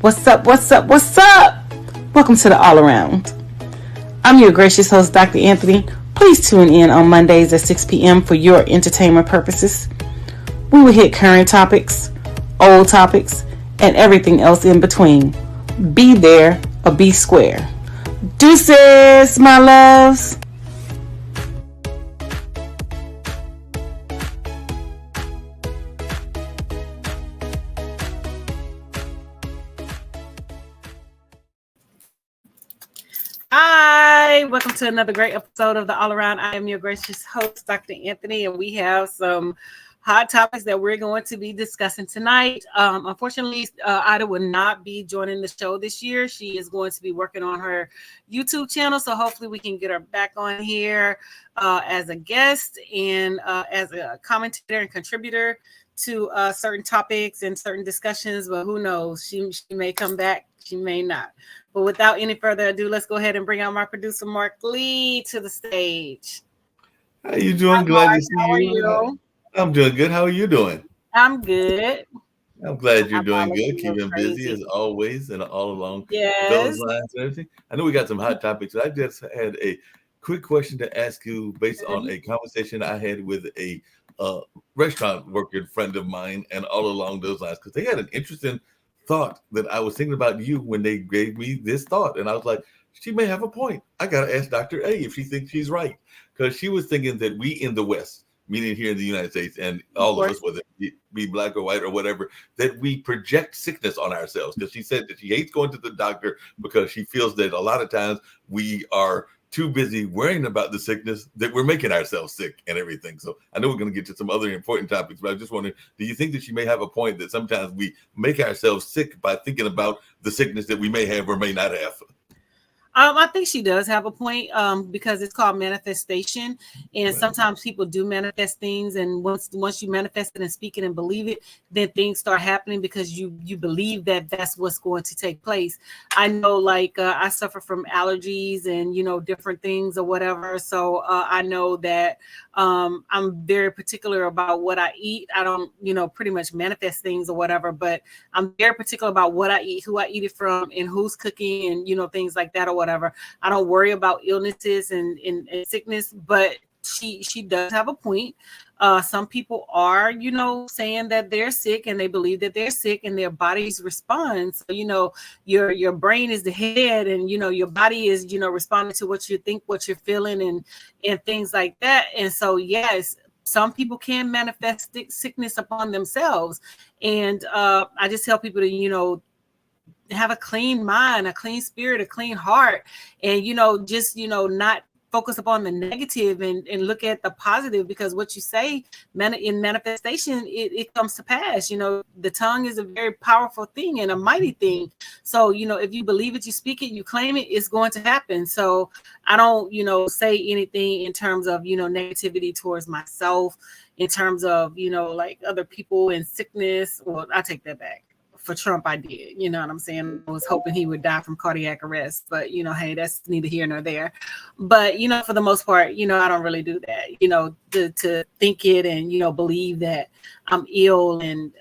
What's up? What's up? What's up? Welcome to the All Around. I'm your gracious host, Dr. Anthony. Please tune in on Mondays at 6 p.m. for your entertainment purposes. We will hit current topics, old topics, and everything else in between. Be there or be square. Deuces, my loves. Hi, welcome to another great episode of the All Around. I am your gracious host, Dr. Anthony, and we have some hot topics that we're going to be discussing tonight. Unfortunately, Ida will not be joining the show this year. She is going to be working on her YouTube channel, so hopefully we can get her back on here as a guest and as a commentator and contributor to certain topics and certain discussions, but who knows? She may come back, she may not. But without any further ado, let's go ahead and bring out my producer, Mark Lee, to the stage. How you doing? Hi, glad Mark. to see How are you. I'm doing good. How are you doing? I'm good. I'm glad you're doing good. Keeping busy as always and all along those lines and everything. I know we got some hot topics. I just had a quick question to ask you based on a conversation I had with a restaurant worker friend of mine and all along those lines, because they had an interesting thought that I was thinking about you when they gave me this thought. And I was like, she may have a point. I got to ask Dr. A if she thinks she's right. Because she was thinking that we in the West, meaning here in the United States, and all of us, whether it be black or white or whatever, that we project sickness on ourselves. Because she said that she hates going to the doctor because she feels that a lot of times we are too busy worrying about the sickness that we're making ourselves sick and everything. So I know we're going to get to some other important topics, but I just wondering, do you think that she may have a point that sometimes we make ourselves sick by thinking about the sickness that we may have or may not have? I think she does have a point because it's called manifestation. And sometimes people do manifest things. And once you manifest it and speak it and believe it, then things start happening because you believe that that's what's going to take place. I know, like, I suffer from allergies and, different things or whatever. So I know that I'm very particular about what I eat. I don't, pretty much manifest things or whatever, but I'm very particular about what I eat, who I eat it from, and who's cooking and, things like that or whatever. I don't worry about illnesses and sickness, but she does have a point. Some people are, saying that they're sick and they believe that they're sick and their bodies respond. So, your brain is the head and, your body is, responding to what you think, what you're feeling and things like that. And so, yes, some people can manifest sickness upon themselves. And I just tell people to, have a clean mind, a clean spirit, a clean heart, and just not focus upon the negative and look at the positive, because what you say in manifestation, it comes to pass. The tongue is a very powerful thing and a mighty thing. So if you believe it, you speak it, you claim it, it's going to happen. So I don't say anything in terms of negativity towards myself, in terms of like other people and sickness. Well, I take that back. For Trump, I did, you know what I'm saying? I was hoping he would die from cardiac arrest, but hey, that's neither here nor there. But for the most part, I don't really do that, to think it and believe that I'm ill and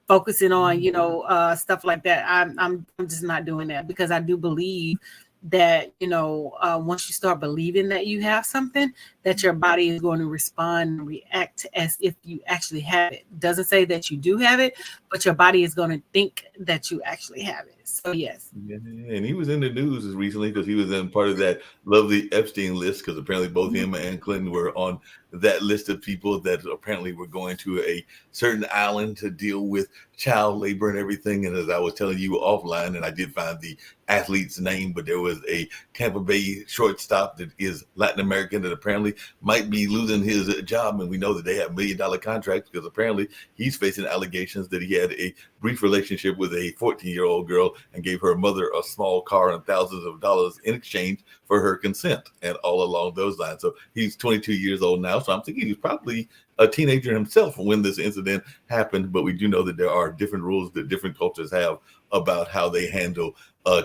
focusing on stuff like that. I'm just not doing that, because I do believe that once you start believing that you have something, that your body is going to respond and react as if you actually have it. Doesn't say that you do have it, but your body is going to think that you actually have it. So yes. Yeah, and he was in the news recently because he was in part of that lovely Epstein list, because apparently both him and Clinton were on that list of people that apparently were going to a certain island to deal with child labor and everything. And as I was telling you offline, and I did find the athlete's name, but there was a Tampa Bay shortstop that is Latin American that apparently might be losing his job. And we know that they have $1 million contracts, because apparently he's facing allegations that he had a brief relationship with a 14-year-old girl and gave her mother a small car and thousands of dollars in exchange for her consent, and all along those lines. So he's 22 years old now. So I'm thinking he's probably a teenager himself when this incident happened. But we do know that there are different rules that different cultures have about how they handle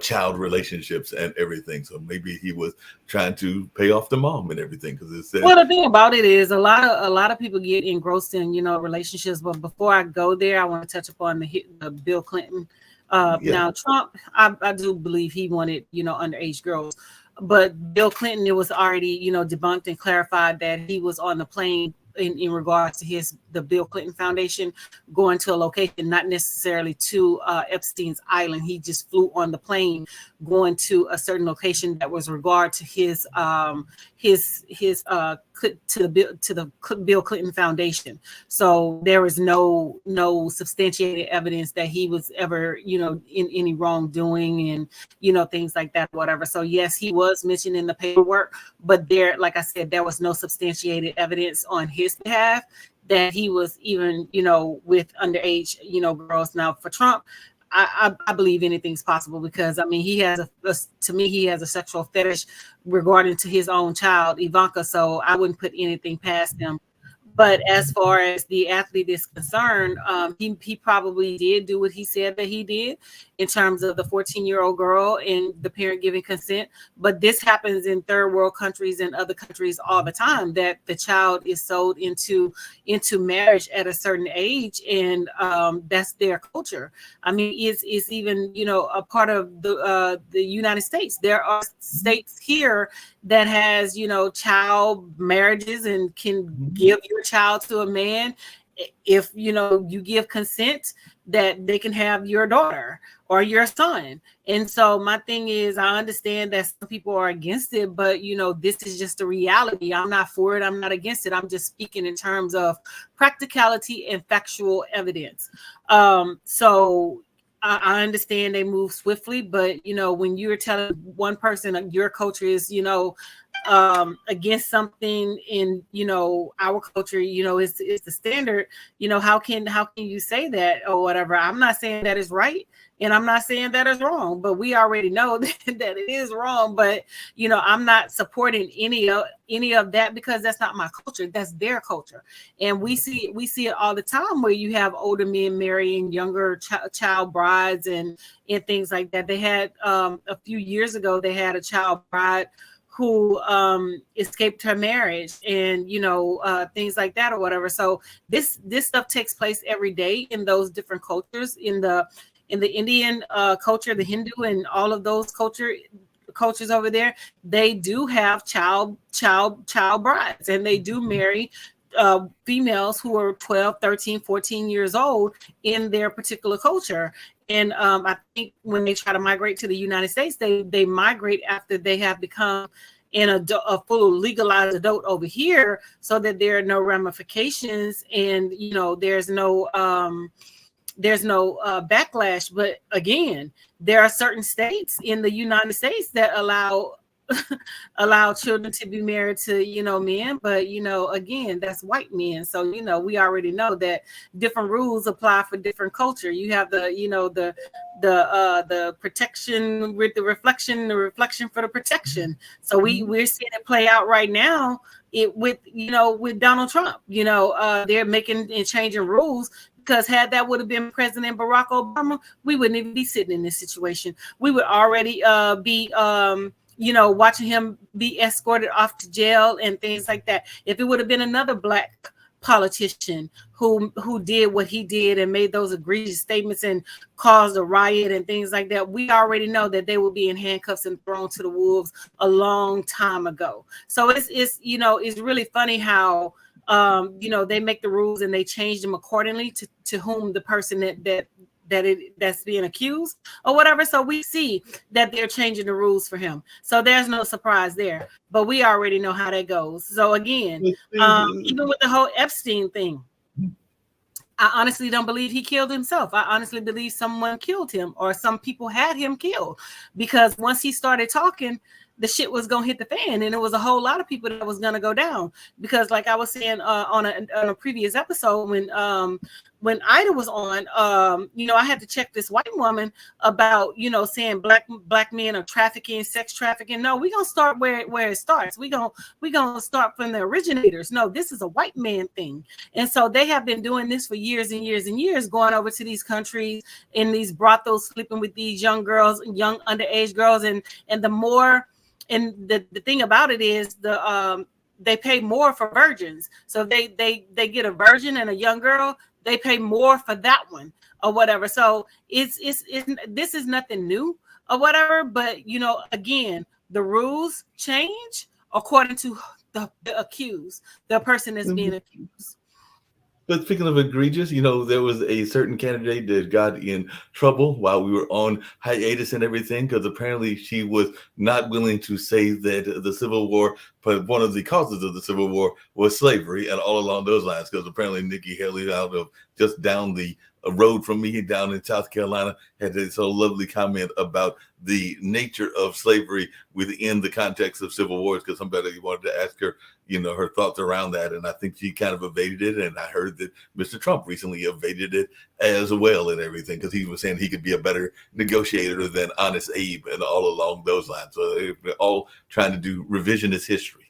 child relationships and everything. So maybe he was trying to pay off the mom and everything, because it said. Well, the thing about it is a lot of people get engrossed in relationships. But before I go there, I want to touch upon the Bill Clinton. Now Trump, I do believe he wanted underage girls, but Bill Clinton, it was already debunked and clarified that he was on the plane in regards to the Bill Clinton Foundation going to a location, not necessarily to Epstein's Island. He just flew on the plane going to a certain location that was regard to to the Bill Clinton Foundation. So there was no substantiated evidence that he was ever in any wrongdoing and things like that, whatever. So yes, he was mentioned in the paperwork, but there, like I said, there was no substantiated evidence on his behalf that he was even with underage girls. Now for Trump, I believe anything's possible, because I mean he has a sexual fetish regarding to his own child, Ivanka. So I wouldn't put anything past him. But as far as the athlete is concerned, he probably did do what he said that he did in terms of the 14-year-old girl and the parent giving consent. But this happens in third world countries and other countries all the time, that the child is sold into marriage at a certain age, and that's their culture. I mean, it's even a part of the United States. There are states here that has child marriages and can give your child to a man if you give consent, that they can have your daughter or your son. And so my thing is, I understand that some people are against it, but this is just a reality. I'm not for it, I'm not against it. I'm just speaking in terms of practicality and factual evidence. So I understand they move swiftly, but when you're telling one person your culture is against something in our culture, it's the standard, how can you say that or whatever? I'm not saying that is right, and I'm not saying that is wrong, but we already know that it is wrong. But I'm not supporting any of that, because that's not my culture, that's their culture. And we see it all the time, where you have older men marrying younger child brides and things like that. They had a few years ago, they had a child bride who escaped her marriage, and things like that or whatever. So this stuff takes place every day in those different cultures, in the Indian culture, the Hindu, and all of those cultures over there. They do have child brides, and they do marry females who are 12, 13, 14 years old in their particular culture. And I think when they try to migrate to the United States, they migrate after they have become a full legalized adult over here, so that there are no ramifications, and there's no backlash. But again, there are certain states in the United States that allow children to be married to men, but again, that's white men. So we already know that different rules apply for different culture. You have the protection with the reflection for the protection. So we're seeing it play out right now with Donald Trump. They're making and changing rules, because had that would have been President Barack Obama, we wouldn't even be sitting in this situation. We would already be watching him be escorted off to jail and things like that. If it would have been another black politician who did what he did and made those egregious statements and caused a riot and things like that, we already know that they will be in handcuffs and thrown to the wolves a long time ago. So it's really funny how they make the rules and they change them accordingly to whom the person that's being accused or whatever. So we see that they're changing the rules for him. So there's no surprise there, but we already know how that goes. So again, even with the whole Epstein thing, I honestly don't believe he killed himself. I honestly believe someone killed him, or some people had him killed, because once he started talking, the shit was gonna hit the fan, and it was a whole lot of people that was gonna go down. Because like I was saying on a previous episode, when Ida was on, I had to check this white woman about, saying black men are trafficking, sex trafficking. No, we're gonna start where it starts. We're gonna start from the originators. No, this is a white man thing. And so they have been doing this for years and years and years, going over to these countries in these brothels, sleeping with these young girls, young underage girls, and the more. And the thing about it is they pay more for virgins. So they get a virgin and a young girl, they pay more for that one or whatever. So it's this is nothing new or whatever. But again, the rules change according to the accused, the person that's being accused. But speaking of egregious, there was a certain candidate that got in trouble while we were on hiatus and everything, because apparently she was not willing to say that the Civil War, but one of the causes of the Civil War was slavery, and all along those lines, because apparently Nikki Haley, out of just down the road from me down in South Carolina, had this lovely comment about the nature of slavery within the context of civil wars, because somebody wanted to ask her, her thoughts around that. And I think she kind of evaded it. And I heard that Mr. Trump recently evaded it as well and everything, because he was saying he could be a better negotiator than Honest Abe and all along those lines. So they're all trying to do revisionist history.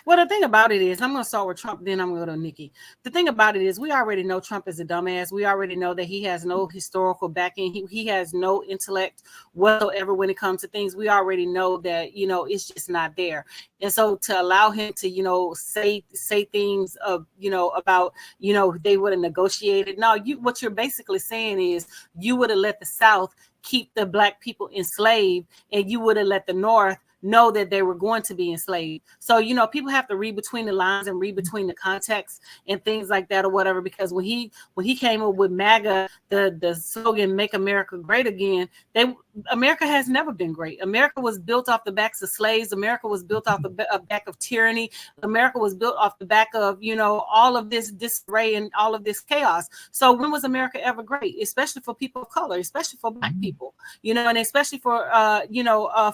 Well, the thing about it is, I'm going to start with Trump, then I'm going to go to Nikki. The thing about it is, we already know Trump is a dumbass. We already know that he has no historical backing. He has no intellect whatsoever when it comes to things. We already know that, it's just not there. And so to allow him to, say things about, they would have negotiated. No, what you're basically saying is you would have let the South keep the black people enslaved, and you would have let the North know that they were going to be enslaved. So, people have to read between the lines and read between the context and things like that or whatever, because when he came up with MAGA, the slogan, "Make America Great Again," America has never been great. America was built off the backs of slaves. America was built off the back of tyranny. America was built off the back of, all of this disarray and all of this chaos. So when was America ever great? Especially for people of color, especially for black people, and especially for,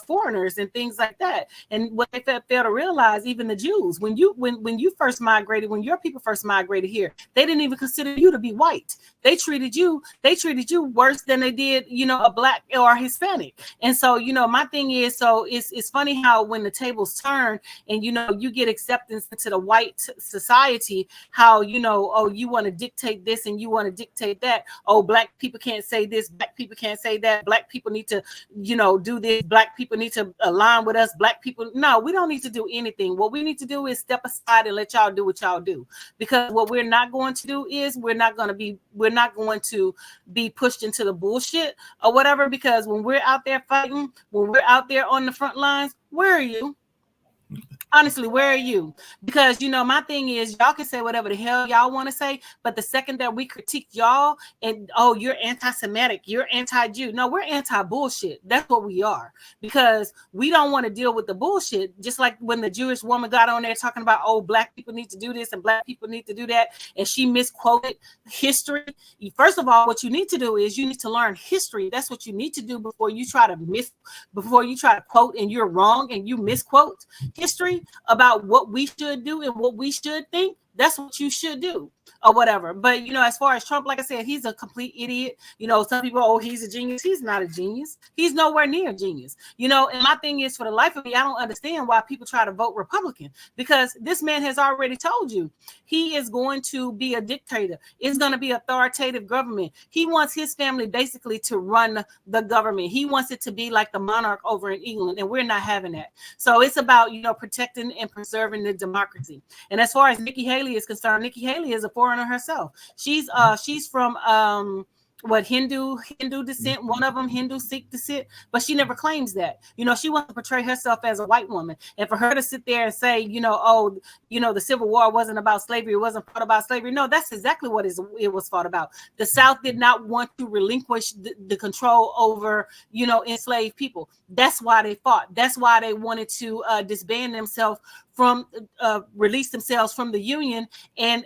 foreigners and things like that. And what they fail to realize, even the Jews, when you first migrated, when your people first migrated here, they didn't even consider you to be white. They treated you worse than they did, a black or Hispanic. And so, my thing is, so it's funny how when the tables turn and, you get acceptance into the white society, how, oh, you want to dictate this and you want to dictate that. Oh, black people can't say this. Black people can't say that. Black people need to, do this. Black people need to align with us. Black people. No, we don't need to do anything. What we need to do is step aside and let y'all do what y'all do. Because what we're not going to do is we're not going to be pushed into the bullshit or whatever. Because when we're out there fighting, when we're out there on the front lines, where are you? Honestly, where are you? Because, my thing is, y'all can say whatever the hell y'all want to say, but the second that we critique y'all and, oh, you're anti-Semitic, you're anti-Jew. No, we're anti-bullshit. That's what we are, because we don't want to deal with the bullshit. Just like when the Jewish woman got on there talking about, oh, black people need to do this and black people need to do that, and she misquoted history. First of all, what you need to do is you need to learn history. That's what you need to do before you try to quote and you're wrong and you misquote history about what we should do and what we should think. That's what you should do or whatever. But, as far as Trump, like I said, he's a complete idiot. Some people, oh, he's a genius. He's not a genius. He's nowhere near a genius. And my thing is, for the life of me, I don't understand why people try to vote Republican, because this man has already told you he is going to be a dictator. It's going to be authoritative government. He wants his family basically to run the government. He wants it to be like the monarch over in England, and we're not having that. So it's about, protecting and preserving the democracy. And as far as Nikki Haley is concerned, Nikki Haley is a foreigner herself. She's from Hindu descent, one of them Hindu Sikh descent, but she never claims that. She wants to portray herself as a white woman, and for her to sit there and say, the Civil War wasn't about slavery, it wasn't fought about slavery. No, that's exactly what it was fought about. The South did not want to relinquish the control over, enslaved people. That's why they fought. That's why they wanted to disband themselves from, release themselves from the Union and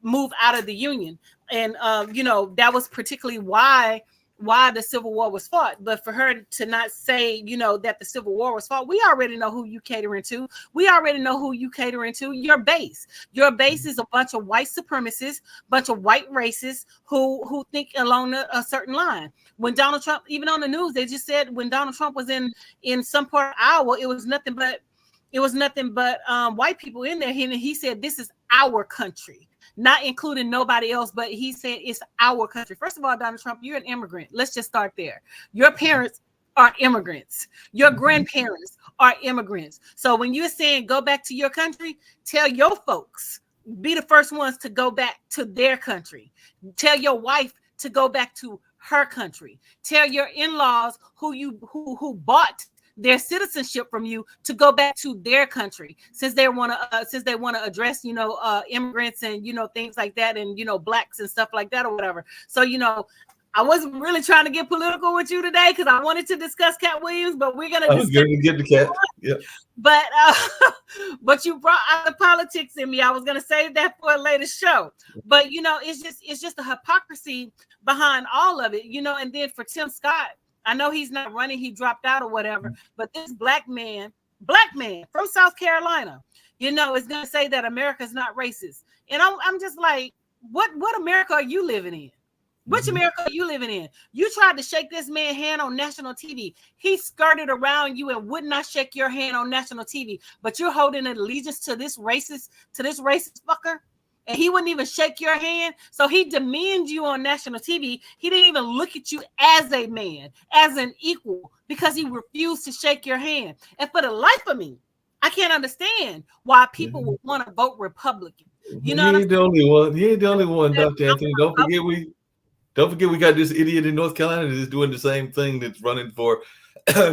move out of the Union. And, that was particularly why why the Civil War was fought. But for her to not say, that the Civil War was fought, we already know who you catering to. We already know who you catering to. Your base. Your base is a bunch of white supremacists, bunch of white racists who think along a certain line. When Donald Trump, even on the news, they just said when Donald Trump was in some part of Iowa, it was nothing but white people in there. He said, this is our country. Not including nobody else, but he said it's our country. First of all, Donald Trump, you're an immigrant. Let's just start there. Your parents are immigrants. Your grandparents are immigrants. So when you're saying go back to your country, tell your folks, be the first ones to go back to their country. Tell your wife to go back to her country. Tell your in-laws who bought their citizenship from you to go back to their country, since they want to address immigrants and things like that, and blacks and stuff like that or whatever. So I wasn't really trying to get political with you today because I wanted to discuss Katt Williams, but we're gonna get the Katt. Yeah. But you brought out the politics in me. I was gonna save that for a later show. But it's just the hypocrisy behind all of it. And then for Tim Scott, I know he's not running, he dropped out or whatever, but this black man from South Carolina, is going to say that America's not racist. And I'm just like, what America are you living in? Which America are you living in? You tried to shake this man's hand on national TV. He skirted around you and would not shake your hand on national TV, but you're holding an allegiance to this racist fucker. And he wouldn't even shake your hand. So he demeaned you on national TV. He didn't even look at you as a man, as an equal, because he refused to shake your hand. And for the life of me, I can't understand why people would want to vote Republican. He ain't the only one. He ain't the only one, Dr. Anthony. Don't forget we got this idiot in North Carolina that's doing the same thing, that's running for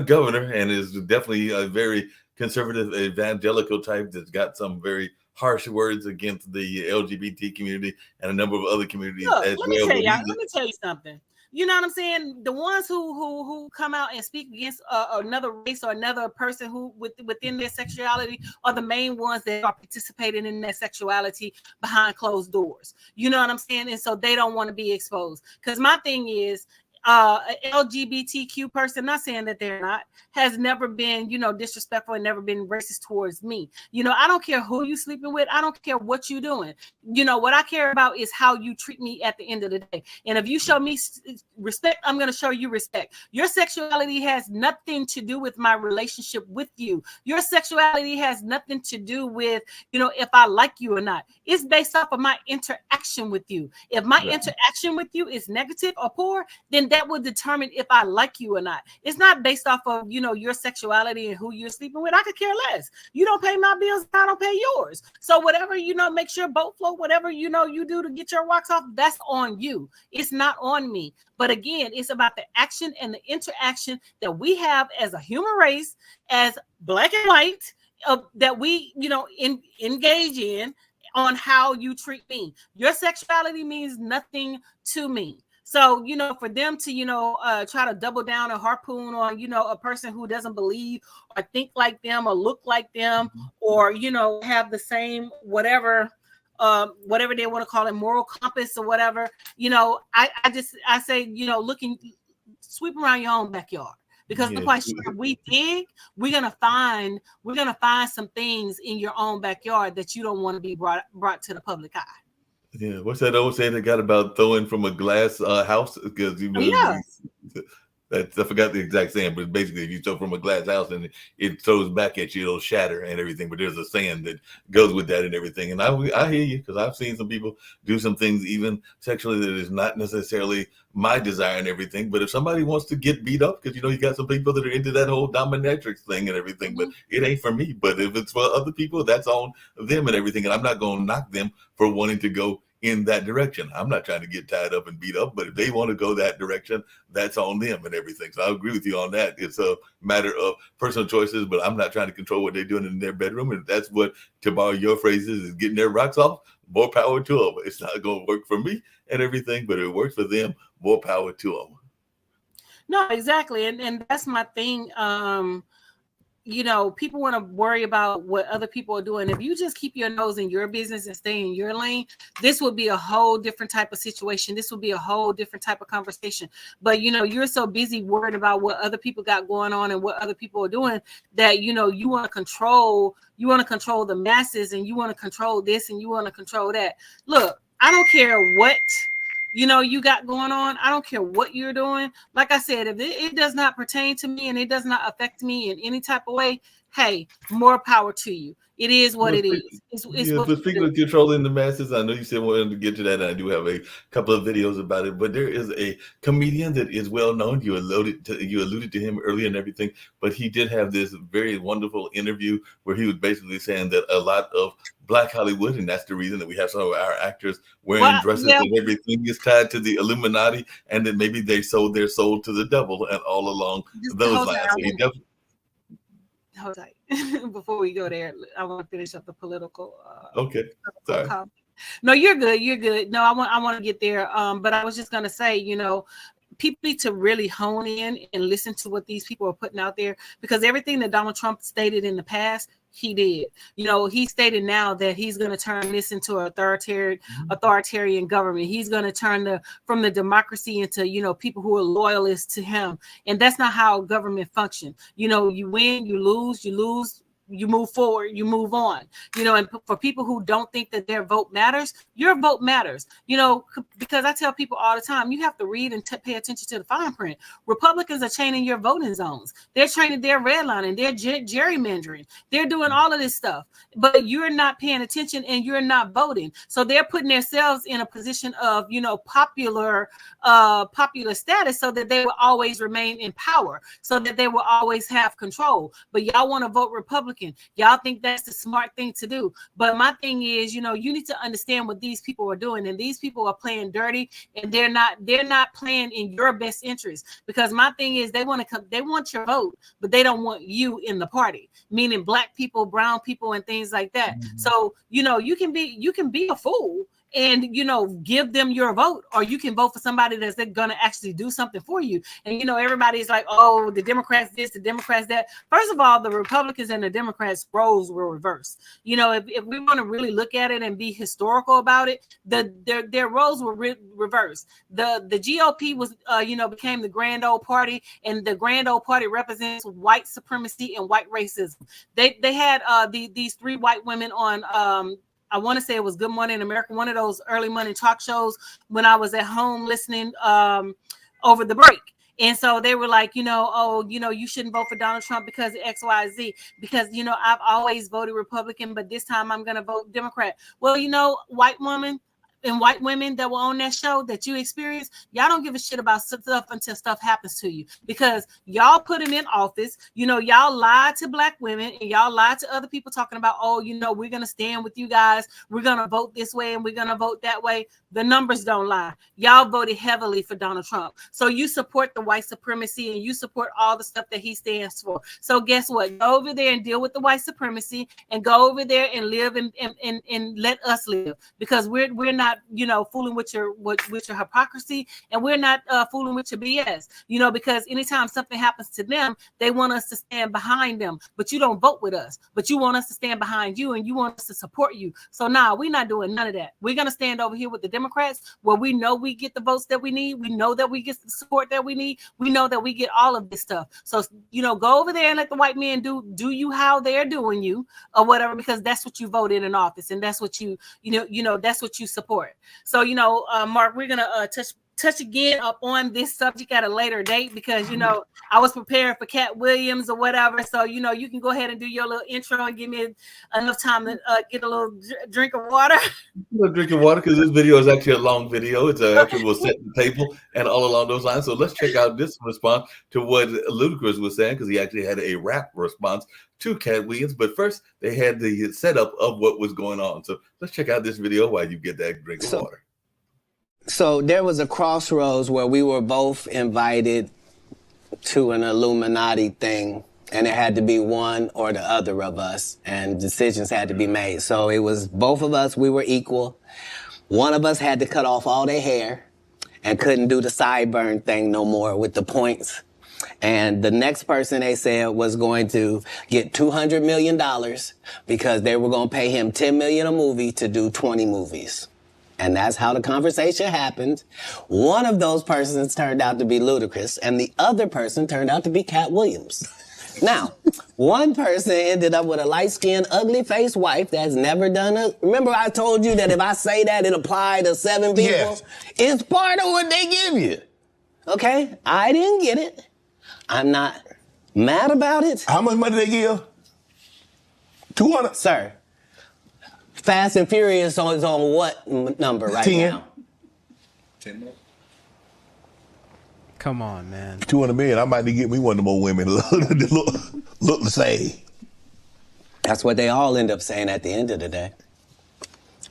governor and is definitely a very conservative evangelical type that's got some very harsh words against the LGBT community and a number of other communities as well. Let me tell you something. You know what I'm saying? The ones who come out and speak against another race or another person who within their sexuality are the main ones that are participating in their sexuality behind closed doors. You know what I'm saying? And so they don't want to be exposed. Because my thing is, LGBTQ person, not saying that they're not, has never been, disrespectful and never been racist towards me. I don't care who you sleeping with. I don't care what you doing. What I care about is how you treat me at the end of the day. And if you show me respect, I'm going to show you respect. Your sexuality has nothing to do with my relationship with you. Your sexuality has nothing to do with, if I like you or not. It's based off of my interaction with you. If my interaction with you is negative or poor, then that will determine if I like you or not. It's not based off of, your sexuality and who you're sleeping with. I could care less. You don't pay my bills, I don't pay yours. So whatever, makes your boat float, whatever, you do to get your rocks off, that's on you. It's not on me. But again, it's about the action and the interaction that we have as a human race, as black and white, that we, engage in on how you treat me. Your sexuality means nothing to me. So, for them to, try to double down and harpoon on, a person who doesn't believe or think like them or look like them or, have the same whatever they want to call it, moral compass or whatever, I say, sweep around your own backyard. Because the question we dig, we're gonna find some things in your own backyard that you don't want to be brought to the public eye. Yeah, what's that old saying they got about throwing from a glass house? Because I forgot the exact saying, but basically, if you throw from a glass house and it throws back at you, it'll shatter and everything. But there's a saying that goes with that and everything. And I hear you, because I've seen some people do some things, even sexually, that is not necessarily my desire and everything. But if somebody wants to get beat up, because you got some people that are into that whole dominatrix thing and everything, but it ain't for me. But if it's for other people, that's on them and everything. And I'm not going to knock them for wanting to go in that direction. I'm not trying to get tied up and beat up, but if they want to go that direction, that's on them and everything. So I agree with you on that. It's a matter of personal choices, but I'm not trying to control what they're doing in their bedroom. And that's what, to borrow your phrases, is getting their rocks off. More power to them. It's not going to work for me and everything, but it works for them. More power to them. No, exactly. And that's my thing. you know, people want to worry about what other people are doing. If you just keep your nose in your business and stay in your lane, this would be a whole different type of situation. This would be a whole different type of conversation. But, you know, you're so busy worried about what other people got going on and what other people are doing that, you know, you want to control the masses, and you want to control this and you want to control that. Look, I don't care what, you know, you got going on. I don't care what you're doing. Like I said, if it does not pertain to me and it does not affect me in any type of way, hey, more power to you. It is what it is. It's but speaking of controlling the masses, I know you said we wanted to get to that, and I do have a couple of videos about it. But there is a comedian that is well known. You alluded to him earlier and everything, but he did have this very wonderful interview where he was basically saying that a lot of Black Hollywood, and that's the reason that we have some of our actors wearing dresses and everything is tied to the Illuminati, and that maybe they sold their soul to the devil, and all along those lines. So he definitely. Hold tight. Before we go there, I want to finish up the political. Okay. Sorry. No, you're good. You're good. No, I want to get there. But I was just gonna say, you know, people need to really hone in and listen to what these people are putting out there, because everything that Donald Trump stated in the past, he did. You know, he stated now that he's going to turn this into an authoritarian government. He's going to turn from the democracy into, you know, people who are loyalists to him. And that's not how government functions. You know, you win, you lose, you move forward, you move on, you know. And for people who don't think that their vote matters, your vote matters, you know, because I tell people all the time, you have to read and pay attention to the fine print. Republicans are changing your voting zones. They're changing their redlining, they're gerrymandering, they're doing all of this stuff, but you're not paying attention and you're not voting. So they're putting themselves in a position of, you know, popular status, so that they will always remain in power, so that they will always have control. But y'all want to vote Republican. Y'all think that's the smart thing to do. But my thing is, you know, you need to understand what these people are doing, and these people are playing dirty, and they're not playing in your best interest. Because my thing is, they want your vote, but they don't want you in the party, meaning Black people, brown people, and things like that. Mm-hmm. So, you know, you can be a fool and, you know, give them your vote, or you can vote for somebody that's going to actually do something for you. And, you know, everybody's like, oh, the Democrats this, the Democrats that. First of all, the Republicans and the Democrats' roles were reversed. You know, if we want to really look at it and be historical about it, their roles were reversed. The GOP was, you know, became the Grand Old Party, and the Grand Old Party represents white supremacy and white racism. They had these three white women on, I want to say it was Good Morning America, one of those early morning talk shows, when I was at home listening over the break. And so they were like, you know, oh, you know, you shouldn't vote for Donald Trump because of X, Y, Z, because, you know, I've always voted Republican, but this time I'm going to vote Democrat. Well, you know, white woman and white women that were on that show that you experienced, y'all don't give a shit about stuff until stuff happens to you, because y'all put them in office. You know, y'all lied to Black women, and y'all lied to other people talking about, oh, you know, we're going to stand with you guys. We're going to vote this way and we're going to vote that way. The numbers don't lie. Y'all voted heavily for Donald Trump. So you support the white supremacy, and you support all the stuff that he stands for. So guess what? Go over there and deal with the white supremacy, and go over there and live and let us live, because we're not, you know, fooling with your hypocrisy, and we're not fooling with your BS, you know, because anytime something happens to them, they want us to stand behind them, but you don't vote with us, but you want us to stand behind you, and you want us to support you. So nah, we're not doing none of that. We're going to stand over here with the Democrats, where we know we get the votes that we need. We know that we get the support that we need. We know that we get all of this stuff. So, you know, go over there and let the white men do you how they're doing you, or whatever, because that's what you voted in office, and that's what you know, that's what you support. So, you know, Mark, we're going to touch again up on this subject at a later date, because, you know, I was preparing for Katt Williams or whatever. So, you know, you can go ahead and do your little intro and give me enough time to get a little drink of water. A little drink of water, because this video is actually a long video. It's actually will set the table and all along those lines. So let's check out this response to what Ludacris was saying, because he actually had a rap response to Katt Williams. But first, they had the setup of what was going on. So let's check out this video while you get that drink of water. So there was a crossroads where we were both invited to an Illuminati thing, and it had to be one or the other of us, and decisions had to be made. So it was both of us, we were equal. One of us had to cut off all their hair and couldn't do the sideburn thing no more with the points. And the next person they said was going to get $200 million because they were going to pay him $10 million a movie to do 20 movies. And that's how the conversation happened. One of those persons turned out to be Ludacris, and the other person turned out to be Katt Williams. Now, one person ended up with a light-skinned, ugly-faced wife that's never done a... Remember I told you that if I say that, it applied to 7 people? Yes. It's part of what they give you. Okay? I didn't get it. I'm not mad about it. How much money they give? 200? Sir, Fast and Furious is on what number right 10. now? 10 more. Come on, man. 200 million. I might need to get me one of them old women look the same. That's what they all end up saying at the end of the day.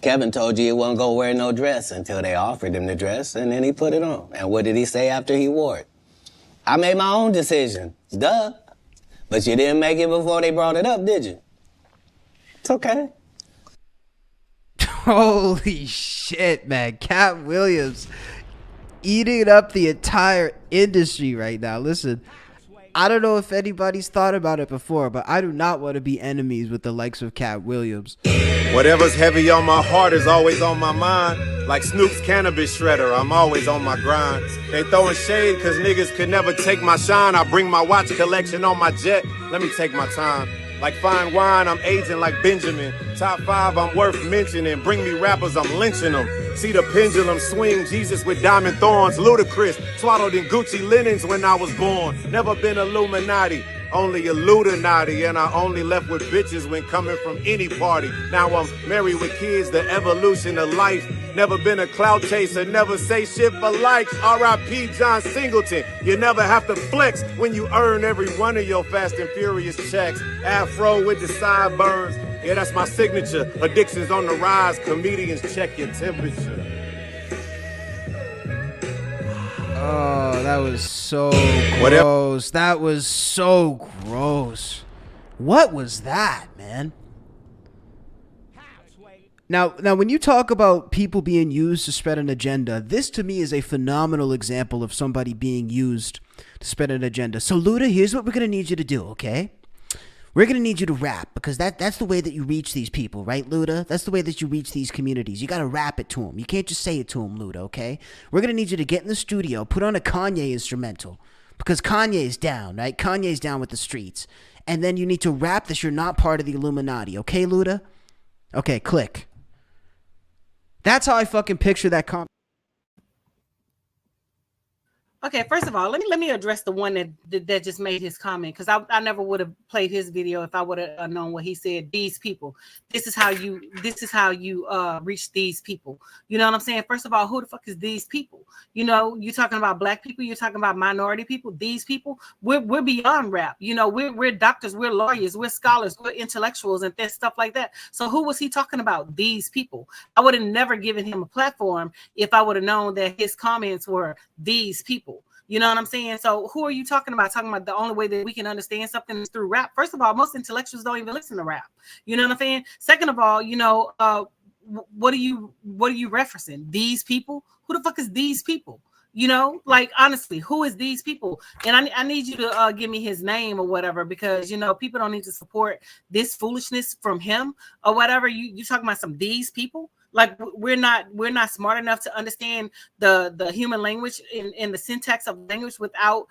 Kevin told you he wasn't going to wear no dress until they offered him the dress, and then he put it on. And what did he say after he wore it? I made my own decision. Duh. But you didn't make it before they brought it up, did you? It's okay. Holy shit, man. Katt Williams eating up the entire industry right now. Listen, I don't know if anybody's thought about it before, but I do not want to be enemies with the likes of Katt Williams. Whatever's heavy on my heart is always on my mind. Like Snoop's cannabis shredder, I'm always on my grind. They throwing shade cause niggas could never take my shine. I bring my watch collection on my jet, let me take my time. Like fine wine, I'm aging like Benjamin. Top 5, I'm worth mentioning. Bring me rappers, I'm lynching them. See the pendulum swing, Jesus with diamond thorns. Ludacris, swaddled in Gucci linens when I was born. Never been Illuminati, only Illuminati. And I only left with bitches when coming from any party. Now I'm married with kids, the evolution of life. Never been a clout chaser, never say shit for likes. R.I.P. John Singleton. You never have to flex when you earn every one of your Fast and Furious checks. Afro with the sideburns. Yeah, that's my signature. Addictions on the rise. Comedians check your temperature. Oh, that was so gross. That was so gross. What was that, man? Now, when you talk about people being used to spread an agenda, this to me is a phenomenal example of somebody being used to spread an agenda. So, Luda, here's what we're going to need you to do, okay? We're going to need you to rap because that's the way that you reach these people, right, Luda? That's the way that you reach these communities. You got to rap it to them. You can't just say it to them, Luda, okay? We're going to need you to get in the studio, put on a Kanye instrumental because Kanye's down, right? Kanye's down with the streets. And then you need to rap that you're not part of the Illuminati, okay, Luda? Okay, click. That's how I fucking picture that Okay, first of all, let me address the one that just made his comment because I never would have played his video if I would have known what he said. These people, this is how you reach these people. You know what I'm saying? First of all, who the fuck is these people? You know, you're talking about black people, you're talking about minority people. These people, we're beyond rap. You know, we're doctors, we're lawyers, we're scholars, we're intellectuals, and stuff like that. So who was he talking about? These people. I would have never given him a platform if I would have known that his comments were these people. You know what I'm saying? So who are you talking about? Talking about the only way that we can understand something is through rap. First of all, most intellectuals don't even listen to rap. You know what I'm saying? Second of all, you know, what are you referencing? These people? Who the fuck is these people? You know, like honestly, who is these people? And I need you to give me his name or whatever, because you know people don't need to support this foolishness from him or whatever. You talking about some these people? Like we're not smart enough to understand the human language in the syntax of language without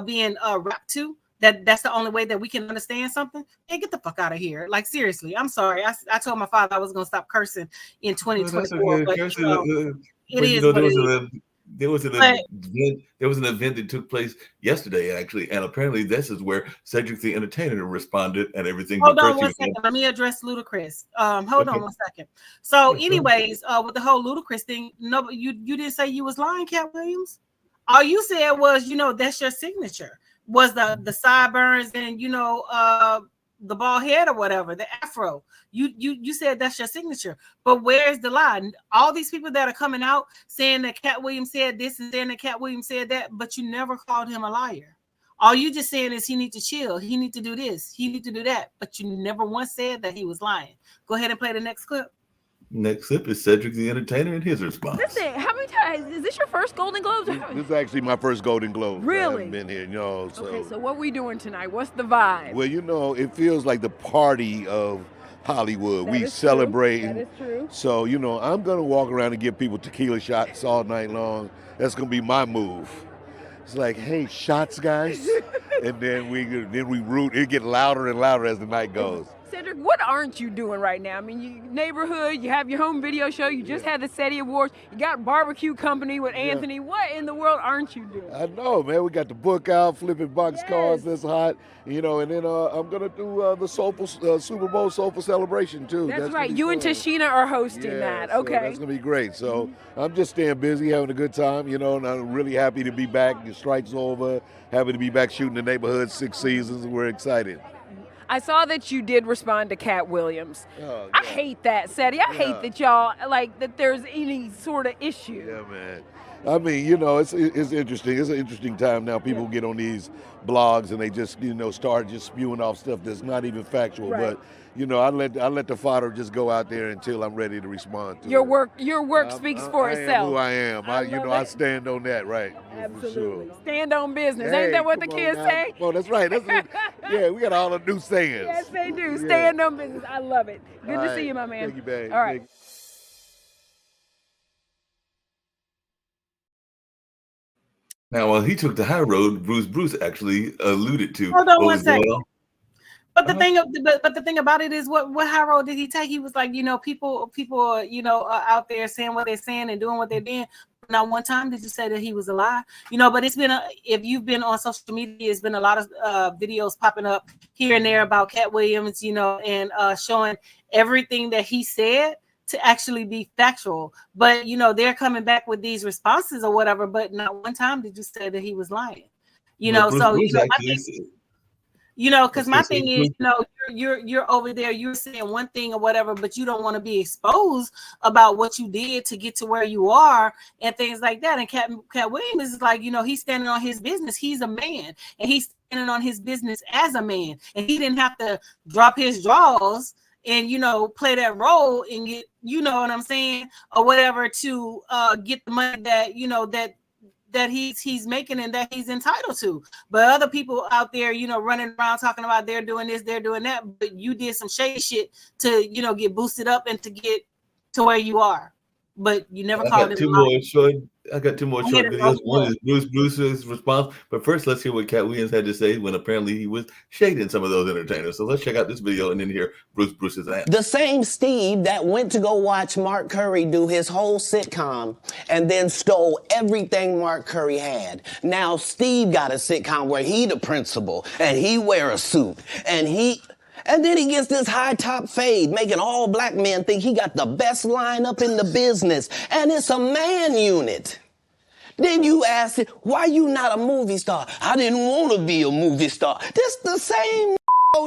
being rapped to. That's the only way that we can understand something. Hey, get the fuck out of here! Like seriously, I'm sorry. I told my father I was gonna stop cursing in 2024, but it is what it is. There was an event that took place yesterday, actually, and apparently this is where Cedric the Entertainer responded and everything. Hold on one second. Let me address Ludacris. Hold on one second. So, anyways, with the whole Ludacris thing, no, you didn't say you was lying, Katt Williams. All you said was, you know, that's your signature. Was the sideburns and you know the bald head or whatever, the afro. You said that's your signature, but where's the lie? All these people that are coming out saying that Katt Williams said this and saying that Katt Williams said that, but you never called him a liar. All you just saying is he need to chill, he need to do this, he need to do that, but you never once said that he was lying. Go ahead and play the next clip. Next up is Cedric the Entertainer and his response. Listen, how many times is this your first Golden Globes? This is actually my first Golden Globes. Really? I haven't been here, you know. So. Okay, so what we doing tonight? What's the vibe? Well, you know, it feels like the party of Hollywood. That We is celebrating. True. That is true. So, you know, I'm gonna walk around and give people tequila shots all night long. That's gonna be my move. It's like, hey, shots, guys, and then we root. It get louder and louder as the night goes. Cedric, what aren't you doing right now? I mean, you neighborhood, you have your home video show, you just had the SETI Awards, you got barbecue company with Anthony. What in the world aren't you doing? I know, man. We got the book out, flipping boxcars. That's hot, you know. And then I'm gonna do the Soulful Super Bowl Soulful Celebration too. That's right. You and Tashina are hosting that. Okay. So that's gonna be great. So I'm just staying busy, having a good time, you know. And I'm really happy to be back. The strike's over. Happy to be back shooting the neighborhood 6 seasons. We're excited. I saw that you did respond to Katt Williams. Oh, I hate that, SETI. I hate that y'all, like, that there's any sort of issue. Yeah, man. I mean, you know, it's interesting. It's an interesting time now. People get on these blogs and they just, you know, start just spewing off stuff that's not even factual. Right. But, you know, I let the fodder just go out there until I'm ready to respond to Your it. work speaks for itself. I am who I am. I love it. stand on that, right? Absolutely. For sure. Stand on business. Hey, Ain't that what the come on kids now. say? Oh, that's right. Yeah, we got all the new sayings. Yes, they do. Yeah. Stand on business. I love it. Good All to right. see you, my man. Thank you, babe. All right. Thank you. Now, while he took the high road, Bruce actually alluded to Hold on what one was going second. on. But the thing about it is, what high road did he take? He was like, you know, people, you know, are out there saying what they're saying and doing what they're doing. Not one time did you say that he was a lie, you know. But it's been if you've been on social media, it's been a lot of videos popping up here and there about Katt Williams, you know, and showing everything that he said to actually be factual. But you know, they're coming back with these responses or whatever. But not one time did you say that he was lying, you know. Bruce, So Bruce you know, actually said, you know, because my thing is, you know, you're over there, you're saying one thing or whatever, but you don't want to be exposed about what you did to get to where you are and things like that. And Katt Williams is like, you know, he's standing on his business. He's a man, and he's standing on his business as a man, and he didn't have to drop his drawers and, you know, play that role and get, you know what I'm saying, or whatever, to get the money that, you know, that he's making and that he's entitled to. But other people out there, you know, running around talking about they're doing this, they're doing that, but you did some shady shit to, you know, get boosted up and to get to where you are. But you never called it. I got two more short videos. One is Bruce's response. But first, let's hear what Katt Williams had to say when apparently he was shading some of those entertainers. So let's check out this video and then hear Bruce's answer. The same Steve that went to go watch Mark Curry do his whole sitcom and then stole everything Mark Curry had. Now Steve got a sitcom where he the principal and he wear a suit and then he gets this high top fade, making all black men think he got the best lineup in the business. And it's a man unit. Then you ask it, why you not a movie star? I didn't want to be a movie star. This the same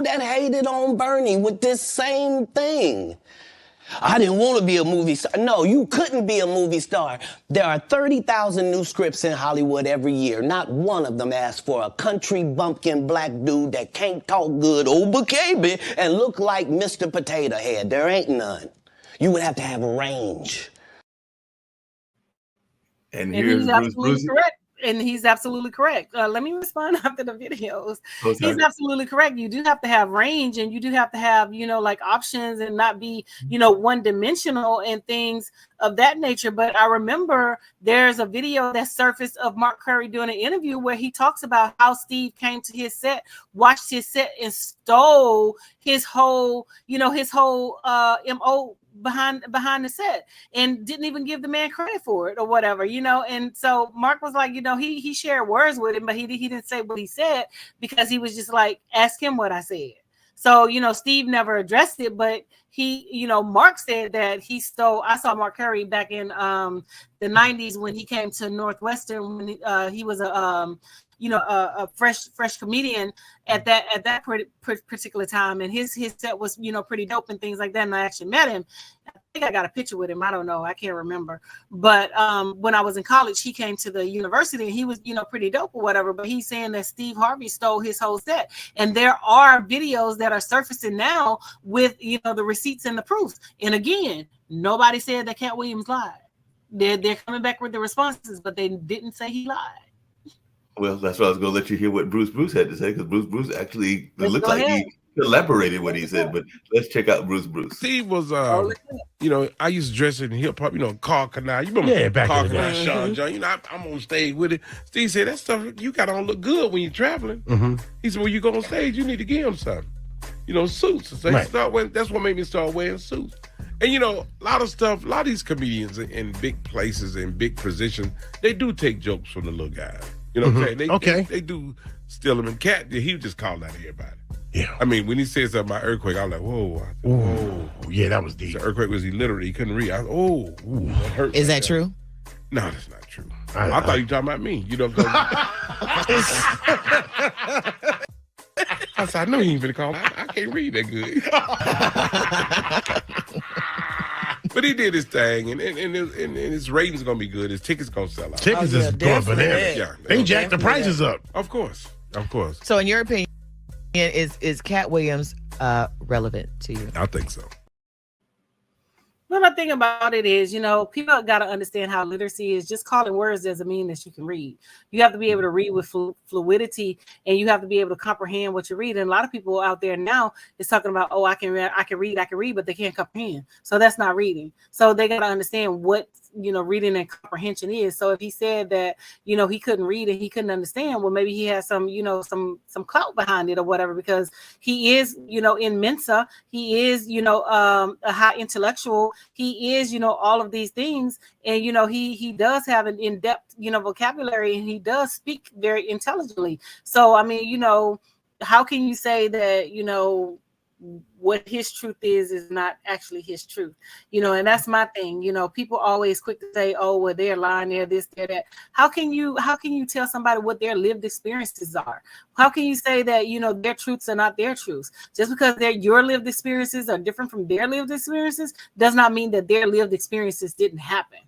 that hated on Bernie with this same thing. I didn't want to be a movie star. No, you couldn't be a movie star. There are 30,000 new scripts in Hollywood every year. Not one of them asks for a country bumpkin black dude that can't talk good, baby, and look like Mr. Potato Head. There ain't none. You would have to have range. And here's Bruce. Correct. And he's absolutely correct. Let me respond after the videos. He's absolutely correct. You do have to have range, and you do have to have, you know, like options and not be, you know, one dimensional and things of that nature. But I remember there's a video that surfaced of Mark Curry doing an interview where he talks about how Steve came to his set, watched his set, and stole his whole, you know, MO behind the set, and didn't even give the man credit for it or whatever, you know. And so Mark was like, you know, he shared words with him, but he didn't say what he said because he was just like, ask him what I said. So, you know, Steve never addressed it, but he, you know, Mark said that he stole. I saw Mark Curry back in the 90s when he came to Northwestern when he was a a fresh comedian at that particular time, and his set was pretty dope and things like that. And I actually met him. I think I got a picture with him. I don't know. I can't remember. But when I was in college, he came to the university and he was, pretty dope or whatever. But he's saying that Steve Harvey stole his whole set. And there are videos that are surfacing now with, the receipts and the proofs. And again, nobody said that Katt Williams lied. They're coming back with the responses, but they didn't say he lied. Well, that's why I was going to let you hear what Bruce had to say, because Bruce actually looked like he elaborated what he said, but let's check out Bruce. Steve was, I used to dress in hip hop, Carl Canal. You remember Carl Canal, Sean John? I'm on stage with it. Steve said, that stuff, you got on look good when you're traveling. Mm-hmm. He said, when you go on stage, you need to give him something. Suits. So that's what made me start wearing suits. And, a lot of these comedians in big places and big positions, they do take jokes from the little guys. You know what I'm saying? They do steal them. And Katt, he would just call out everybody. Yeah. I mean, when he said something about earthquake, I was like, whoa. Whoa. Yeah, that was deep. The earthquake was he couldn't read. I was, that hurt. Is that true? No, that's not true. I thought you were talking about me. You know what I'm saying? I said, I know you ain't finna call. I can't read that good. But he did his thing, and his ratings are gonna be good. His tickets gonna sell out. Tickets is going bananas. Yeah, they jacked the prices up. Of course. So, in your opinion, is Katt Williams relevant to you? I think so. Well, the thing about it is, people got to understand how literacy is. Just calling words doesn't mean that you can read. You have to be able to read with fluidity, and you have to be able to comprehend what you read. And a lot of people out there now is talking about, I can read, but they can't comprehend. So that's not reading. So they got to understand what, reading and comprehension is. So if he said that, he couldn't read and he couldn't understand, well, maybe he has some, some clout behind it or whatever, because he is, in Mensa, he is, a high intellectual. He is, all of these things. And, he does have an in-depth, vocabulary, and he does speak very intelligently. So, I mean, how can you say that, what his truth is not actually his truth, and that's my thing. People always quick to say, oh, well, they're lying, they're this, they're that. How can you tell somebody what their lived experiences are? How can you say that, their truths are not their truths? Just because your lived experiences are different from their lived experiences does not mean that their lived experiences didn't happen.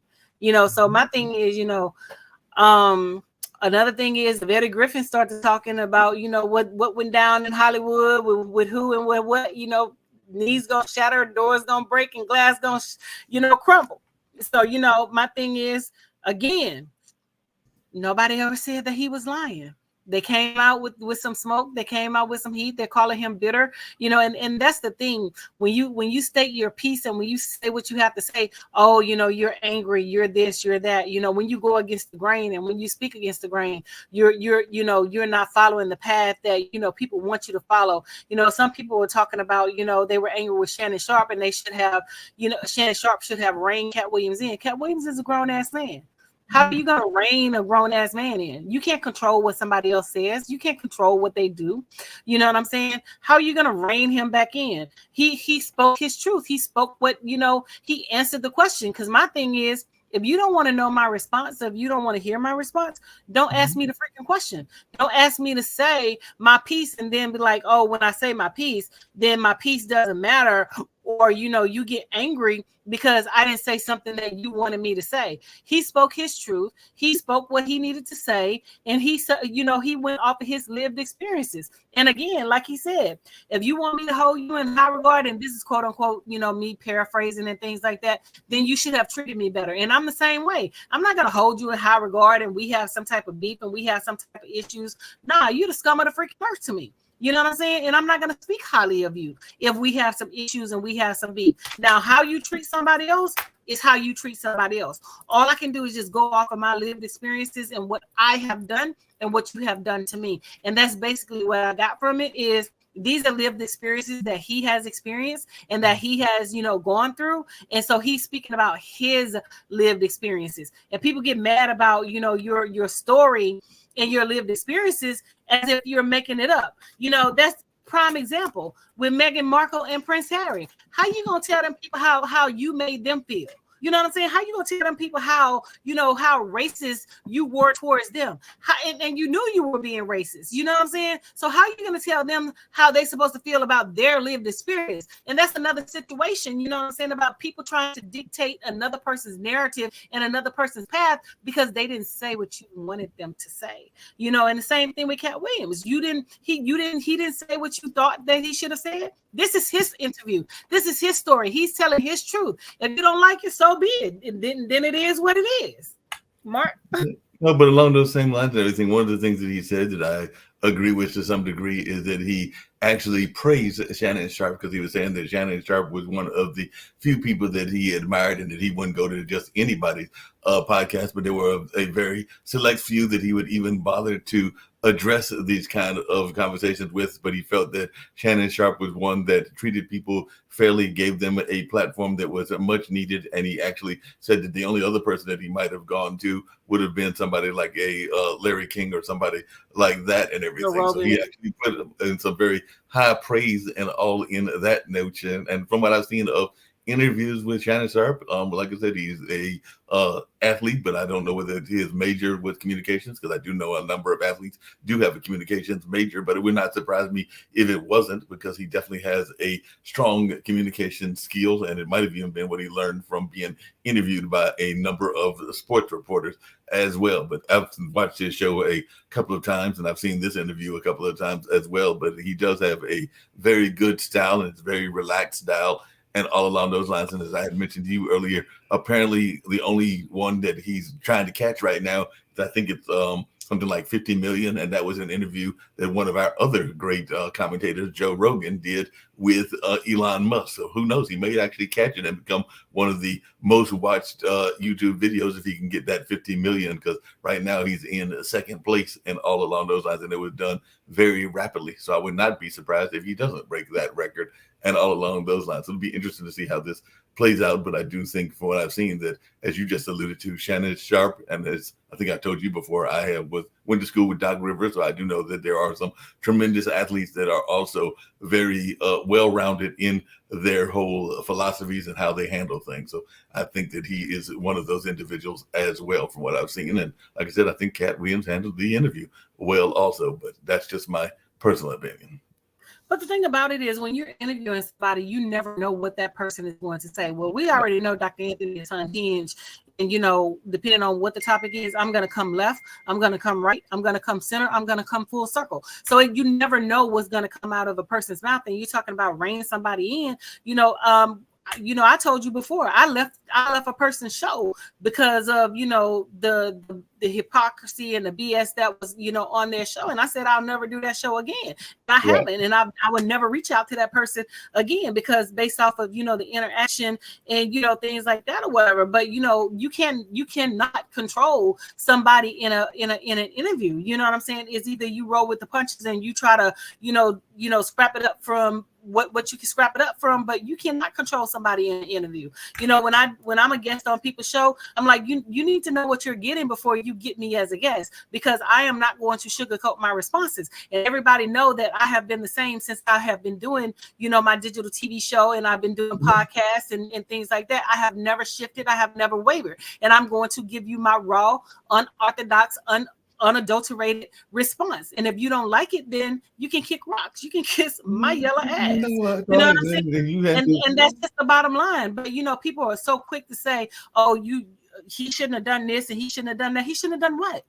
So my thing is, another thing is, if Eddie Griffin started talking about, what went down in Hollywood with who and what, knees gonna shatter, doors gonna break, and glass gonna, crumble. So, my thing is, again, nobody ever said that he was lying. They came out with some smoke. They came out with some heat. They're calling him bitter, and that's the thing. When you state your piece and when you say what you have to say, oh, you're angry, you're this, you're that, when you go against the grain and when you speak against the grain, you're not following the path that, people want you to follow. Some people were talking about, they were angry with Shannon Sharp, and they should have, Shannon Sharp should have reined Katt Williams in. Katt Williams is a grown-ass man. How are you going to rein a grown-ass man in? You can't control what somebody else says. You can't control what they do. You know what I'm saying? How are you going to rein him back in? He spoke his truth. He spoke what, he answered the question. Because my thing is, if you don't want to know my response, if you don't want to hear my response, don't ask me the freaking question. Don't ask me to say my piece and then be like, oh, when I say my piece, then my piece doesn't matter. Or, you get angry because I didn't say something that you wanted me to say. He spoke his truth. He spoke what he needed to say. And he said, he went off of his lived experiences. And again, like he said, if you want me to hold you in high regard, and this is quote unquote, me paraphrasing and things like that, then you should have treated me better. And I'm the same way. I'm not going to hold you in high regard and we have some type of beef and we have some type of issues. Nah, you're the scum of the freaking earth to me. You know what I'm saying? And I'm not going to speak highly of you if we have some issues and we have some beef. Now, how you treat somebody else is how you treat somebody else. All I can do is just go off of my lived experiences and what I have done and what you have done to me. And that's basically what I got from it is these are lived experiences that he has experienced and that he has, gone through. And so he's speaking about his lived experiences. And people get mad about, your story and your lived experiences as if you're making it up. That's prime example with Meghan Markle and Prince Harry. How you gonna tell them people how you made them feel? You know what I'm saying? How you gonna tell them people how, you know, how racist you were towards them? How, and you knew you were being racist. You know what I'm saying? So how are you gonna tell them how they supposed to feel about their lived experience? And that's another situation, you know what I'm saying, about people trying to dictate another person's narrative and another person's path because they didn't say what you wanted them to say. You know, and the same thing with Katt Williams. He didn't say what you thought that he should have said. This is his interview. This is his story. He's telling his truth. If you don't like it, so be it. And then it is what it is. Mark. No, but along those same lines and everything, one of the things that he said that I agree with to some degree is that he actually praised Shannon Sharpe because he was saying that Shannon Sharpe was one of the few people that he admired and that he wouldn't go to just anybody's podcast, but there were a very select few that he would even bother to address these kind of conversations with. But he felt that Shannon Sharpe was one that treated people fairly, gave them a platform that was much needed. And he actually said that the only other person that he might have gone to would have been somebody like a Larry King or somebody like that and everything. So he actually put in some very high praise and all in that notion. And from what I've seen of interviews with Shannon Sharpe, like I said, he's a athlete, but I don't know whether his major was communications, because I do know a number of athletes do have a communications major, but it would not surprise me if it wasn't, because he definitely has a strong communication skills, and it might have even been what he learned from being interviewed by a number of sports reporters as well. But I've watched his show a couple of times, and I've seen this interview a couple of times as well, but he does have a very good style, and it's very relaxed style, and all along those lines. And as I had mentioned to you earlier, apparently the only one that he's trying to catch right now, I think it's something like 50 million. And that was an interview that one of our other great commentators, Joe Rogan, did with Elon Musk. So who knows, he may actually catch it and become one of the most watched YouTube videos if he can get that 50 million, because right now he's in second place and all along those lines. And it was done very rapidly. So I would not be surprised if he doesn't break that record and all along those lines. It'll be interesting to see how this plays out. But I do think, from what I've seen, that, as you just alluded to, Shannon Sharpe, and as I think I told you before, I went to school with Doc Rivers, so I do know that there are some tremendous athletes that are also very well-rounded in their whole philosophies and how they handle things. So I think that he is one of those individuals as well, from what I've seen. And like I said, I think Katt Williams handled the interview well also, but that's just my personal opinion. But the thing about it is, when you're interviewing somebody, you never know what that person is going to say. Well, we already know Dr. Anthony is unhinged. And, you know, depending on what the topic is, I'm going to come left, I'm going to come right, I'm going to come center, I'm going to come full circle. So you never know what's going to come out of a person's mouth. And you're talking about reining somebody in, I told you before, I left a person's show because of, the hypocrisy and the BS that was, on their show. And I said, I'll never do that show again. And I haven't. And I would never reach out to that person again, because based off of, the interaction and, things like that or whatever. But, you cannot control somebody in an interview. You know what I'm saying? Is either you roll with the punches and you try to, scrap it up from what you can scrap it up from, but you cannot control somebody in an interview. When I'm a guest on people's show, I'm like, you need to know what you're getting before you get me as a guest, because I am not going to sugarcoat my responses. And everybody know that I have been the same since I have been doing, my digital TV show, and I've been doing podcasts and things like that. I have never shifted. I have never wavered. And I'm going to give you my raw, unorthodox, unadulterated response. And if you don't like it, then you can kick rocks. You can kiss my yellow ass. You know what I'm saying? And that's just the bottom line. But people are so quick to say, oh, he shouldn't have done this and he shouldn't have done that. He shouldn't have done what?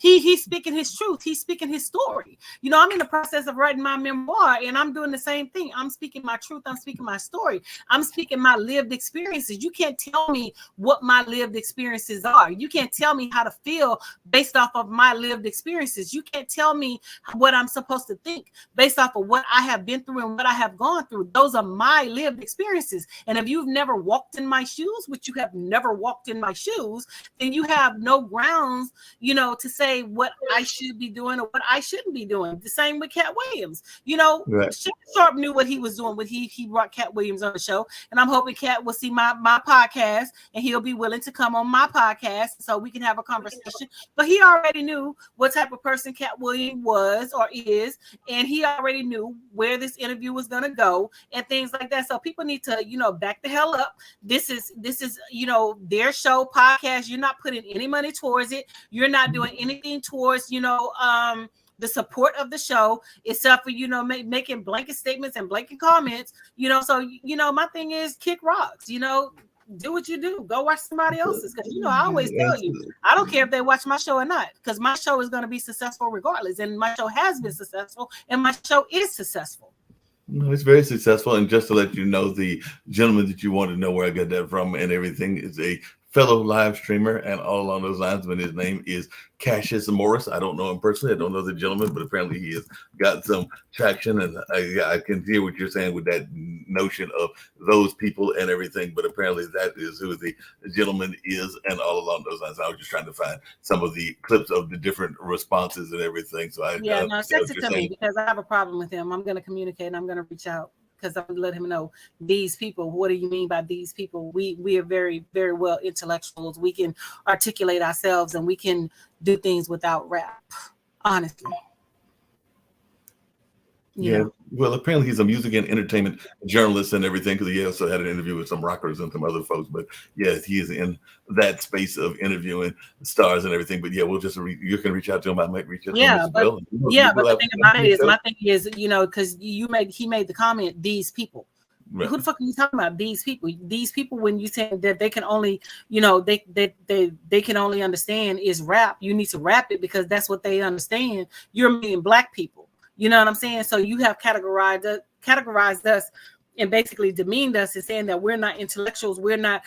He's speaking his truth. He's speaking his story. I'm in the process of writing my memoir, and I'm doing the same thing. I'm speaking my truth. I'm speaking my story. I'm speaking my lived experiences. You can't tell me what my lived experiences are. You can't tell me how to feel based off of my lived experiences. You can't tell me what I'm supposed to think based off of what I have been through and what I have gone through. Those are my lived experiences. And if you've never walked in my shoes, which you have never walked in my shoes, then you have no grounds, to say say what I should be doing or what I shouldn't be doing. The same with Katt Williams. You know, Right. Sharp knew what he was doing when he brought Katt Williams on the show, and I'm hoping Katt will see my podcast and he'll be willing to come on my podcast so we can have a conversation. But he already knew what type of person Katt Williams was or is, and he already knew where this interview was going to go and things like that. So people need to, you know, back the hell up. This is, you know, their show podcast. You're not putting any money towards it. You're not doing anything towards, you know, the support of the show, except for, you know, making blanket statements and blanket comments, you know. So, you know, my thing is kick rocks, you know, do what you do. Go watch somebody else's. Because, you know, I always tell you, I don't care if they watch my show or not, because my show is going to be successful regardless. And my show has been successful, and my show is successful. No, it's very successful. And just to let you know, the gentleman that you want to know where I got that from and everything is a fellow live streamer and all along those lines, but his name is Cassius Morris. I don't know him personally. I don't know the gentleman, but apparently he has got some traction, and I can hear what you're saying with that notion of those people and everything, but apparently that is who the gentleman is and all along those lines. I was just trying to find some of the clips of the different responses and everything. So text it to me, because I have a problem with him. I'm going to communicate and I'm going to reach out, because I'm going to let him know, these people, what do you mean by these people? We are very, very well intellectuals. We can articulate ourselves and we can do things without rap, honestly. Yeah. Well, apparently he's a music and entertainment journalist and everything, because he also had an interview with some rockers and some other folks. But yes, he is in that space of interviewing stars and everything. But yeah, we'll just you can reach out to him. I might reach out to him as well. But the thing about it is, my thing is, you know, because he made the comment, these people. Right. Who the fuck are you talking about? These people. These people, when you say that they can only, you know, they can only understand is rap. You need to rap it because that's what they understand. You're meaning black people. You know what I'm saying? So you have categorized us and basically demeaned us and saying that we're not intellectuals, we're not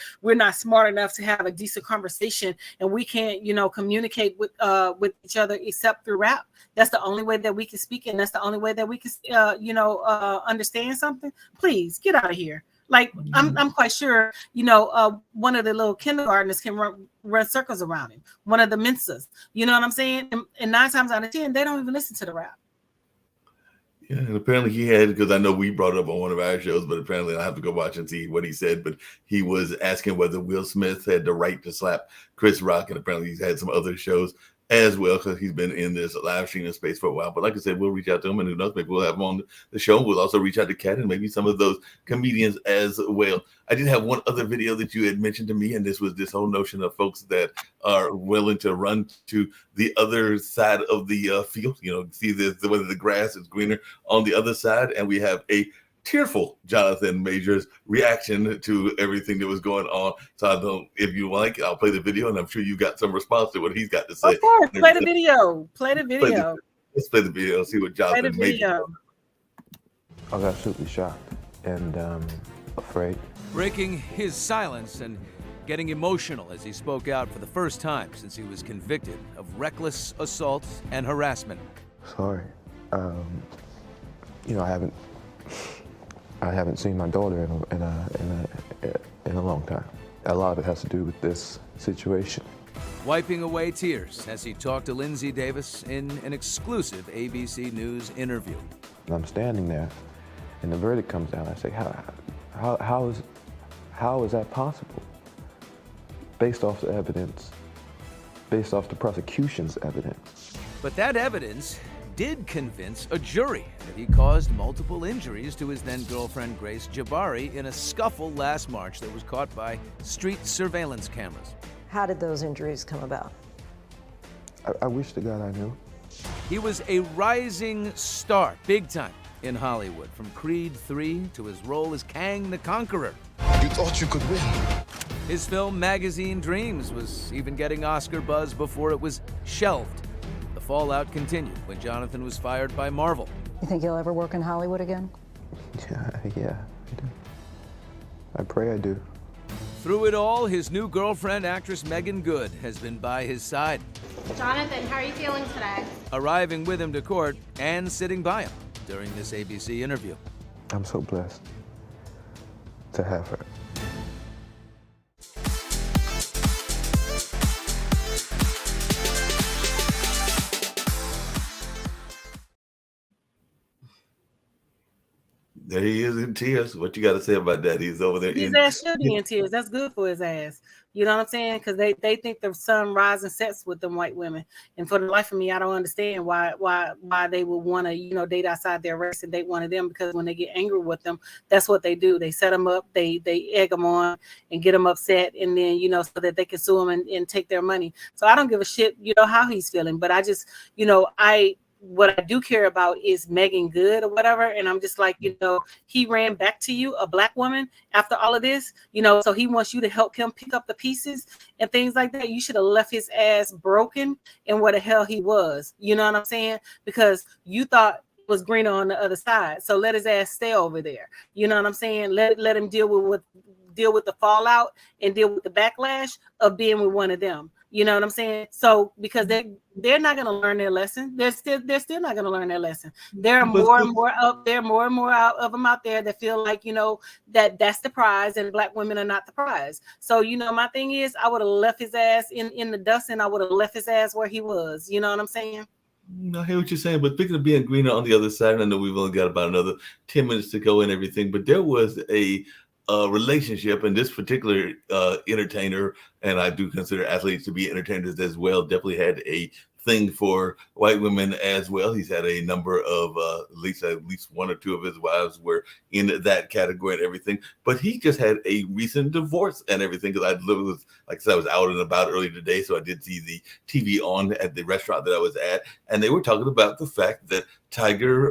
smart enough to have a decent conversation, and we can't, you know, communicate with each other except through rap. That's the only way that we can speak, and that's the only way that we can understand something. Please get out of here. Like, I'm quite sure, you know, one of the little kindergartners can run circles around him. One of the Mensas, you know what I'm saying? And 9 times out of 10, they don't even listen to the rap. Yeah, and apparently he had, because I know we brought it up on one of our shows, but apparently I have to go watch and see what he said. But he was asking whether Will Smith had the right to slap Chris Rock, and apparently he's had some other shows as well, because he's been in this live streaming space for a while. But like I said, we'll reach out to him, and who knows, maybe we'll have him on the show. We'll also reach out to Katt and maybe some of those comedians as well. I did have one other video that you had mentioned to me, and this was this whole notion of folks that are willing to run to the other side of the field, you know, see whether the grass is greener on the other side. And we have a tearful Jonathan Majors reaction to everything that was going on. So I don't, if you like, I'll play the video, and I'm sure you got some response to what he's got to say. Of course, play the video. Let's play the video, see what Jonathan Majors. I was absolutely shocked and afraid. Breaking his silence and getting emotional as he spoke out for the first time since he was convicted of reckless assault and harassment. Sorry. You know, I haven't seen my daughter in a long time. A lot of it has to do with this situation. Wiping away tears as he talked to Lindsay Davis in an exclusive ABC News interview. And I'm standing there, and the verdict comes down. I say, how is that possible? Based off the evidence, based off the prosecution's evidence. But that evidence did convince a jury that he caused multiple injuries to his then-girlfriend Grace Jabari in a scuffle last March that was caught by street surveillance cameras. How did those injuries come about? I wish to God I knew. He was a rising star, big time, in Hollywood, from Creed 3 to his role as Kang the Conqueror. You thought you could win. His film Magazine Dreams was even getting Oscar buzz before it was shelved. The fallout continued when Jonathan was fired by Marvel. You think you'll ever work in Hollywood again? Yeah, I do. I pray I do. Through it all, his new girlfriend, actress Megan Good, has been by his side. Jonathan, how are you feeling today? Arriving with him to court and sitting by him during this ABC interview. I'm so blessed to have her. There he is in tears. What you got to say about that? He's over there. His ass should be in tears. That's good for his ass. You know what I'm saying? Because they think the sun rises and sets with them white women. And for the life of me, I don't understand why they would want to, date outside their race and date one of them. Because when they get angry with them, that's what they do. They set them up, they egg them on and get them upset, and then so that they can sue them and take their money. So I don't give a shit, how he's feeling. But I just, what I do care about is Megan Good or whatever. And I'm just like, he ran back to you, a black woman, after all of this, so he wants you to help him pick up the pieces and things like that. You should have left his ass broken and what the hell he was. You know what I'm saying? Because you thought it was greener on the other side. So let his ass stay over there. You know what I'm saying? Let him deal with the fallout and deal with the backlash of being with one of them. You know what I'm saying? So because they're not going to learn their lesson. They're still not going to learn their lesson. There are more and more out there, more and more of them out there that feel like, that's the prize and black women are not the prize. So, my thing is I would have left his ass in the dust, and I would have left his ass where he was. You know what I'm saying? I hear what you're saying, but speaking of being greener on the other side, I know we've only got about another 10 minutes to go and everything, but there was a relationship, and this particular entertainer, and I do consider athletes to be entertainers as well, definitely had a thing for white women as well. He's had a number of at least one or two of his wives were in that category and everything. But he just had a recent divorce and everything. Because like I said, I was out and about earlier today, so I did see the TV on at the restaurant that I was at, and they were talking about the fact that Tiger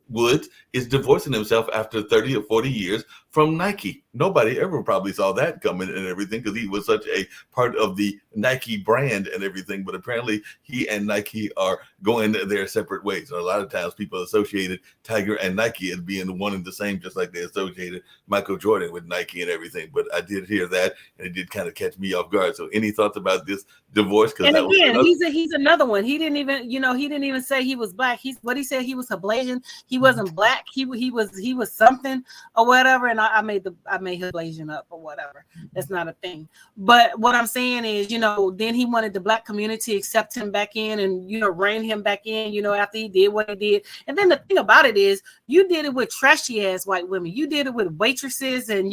Woods is divorcing himself after 30 or 40 years from Nike. Nobody ever probably saw that coming and everything, because he was such a part of the Nike brand and everything. But apparently he and Nike are going their separate ways. And a lot of times people associated Tiger and Nike as being one and the same, just like they associated Michael Jordan with Nike and everything. But I did hear that, and it did kind of catch me off guard. So any thoughts about this divorce? And again, he's another one. He didn't even say he was black. He said he was Blasian. He wasn't black. He was something or whatever. And I made him Blasian up or whatever. That's not a thing. But what I'm saying is, then he wanted the black community to accept him back in and rein him back in. After he did what he did. And then the thing about it is, you did it with trashy ass white women. You did it with waitresses and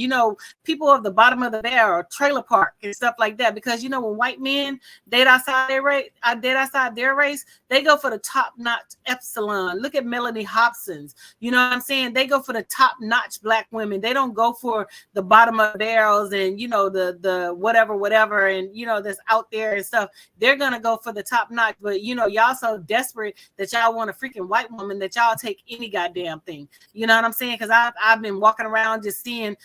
people at the bottom of the barrel or trailer park and stuff like that. Because when white men date outside their race, they go for the top-notch epsilon. Look at Melanie Hobson's. You know what I'm saying? They go for the top-notch black women. They don't go for the bottom of the barrels and the whatever and that's out there and stuff. They're gonna go for the top-notch. But y'all so desperate that y'all want a freaking white woman that y'all take any goddamn thing. You know what I'm saying? Because I've been walking around just seeing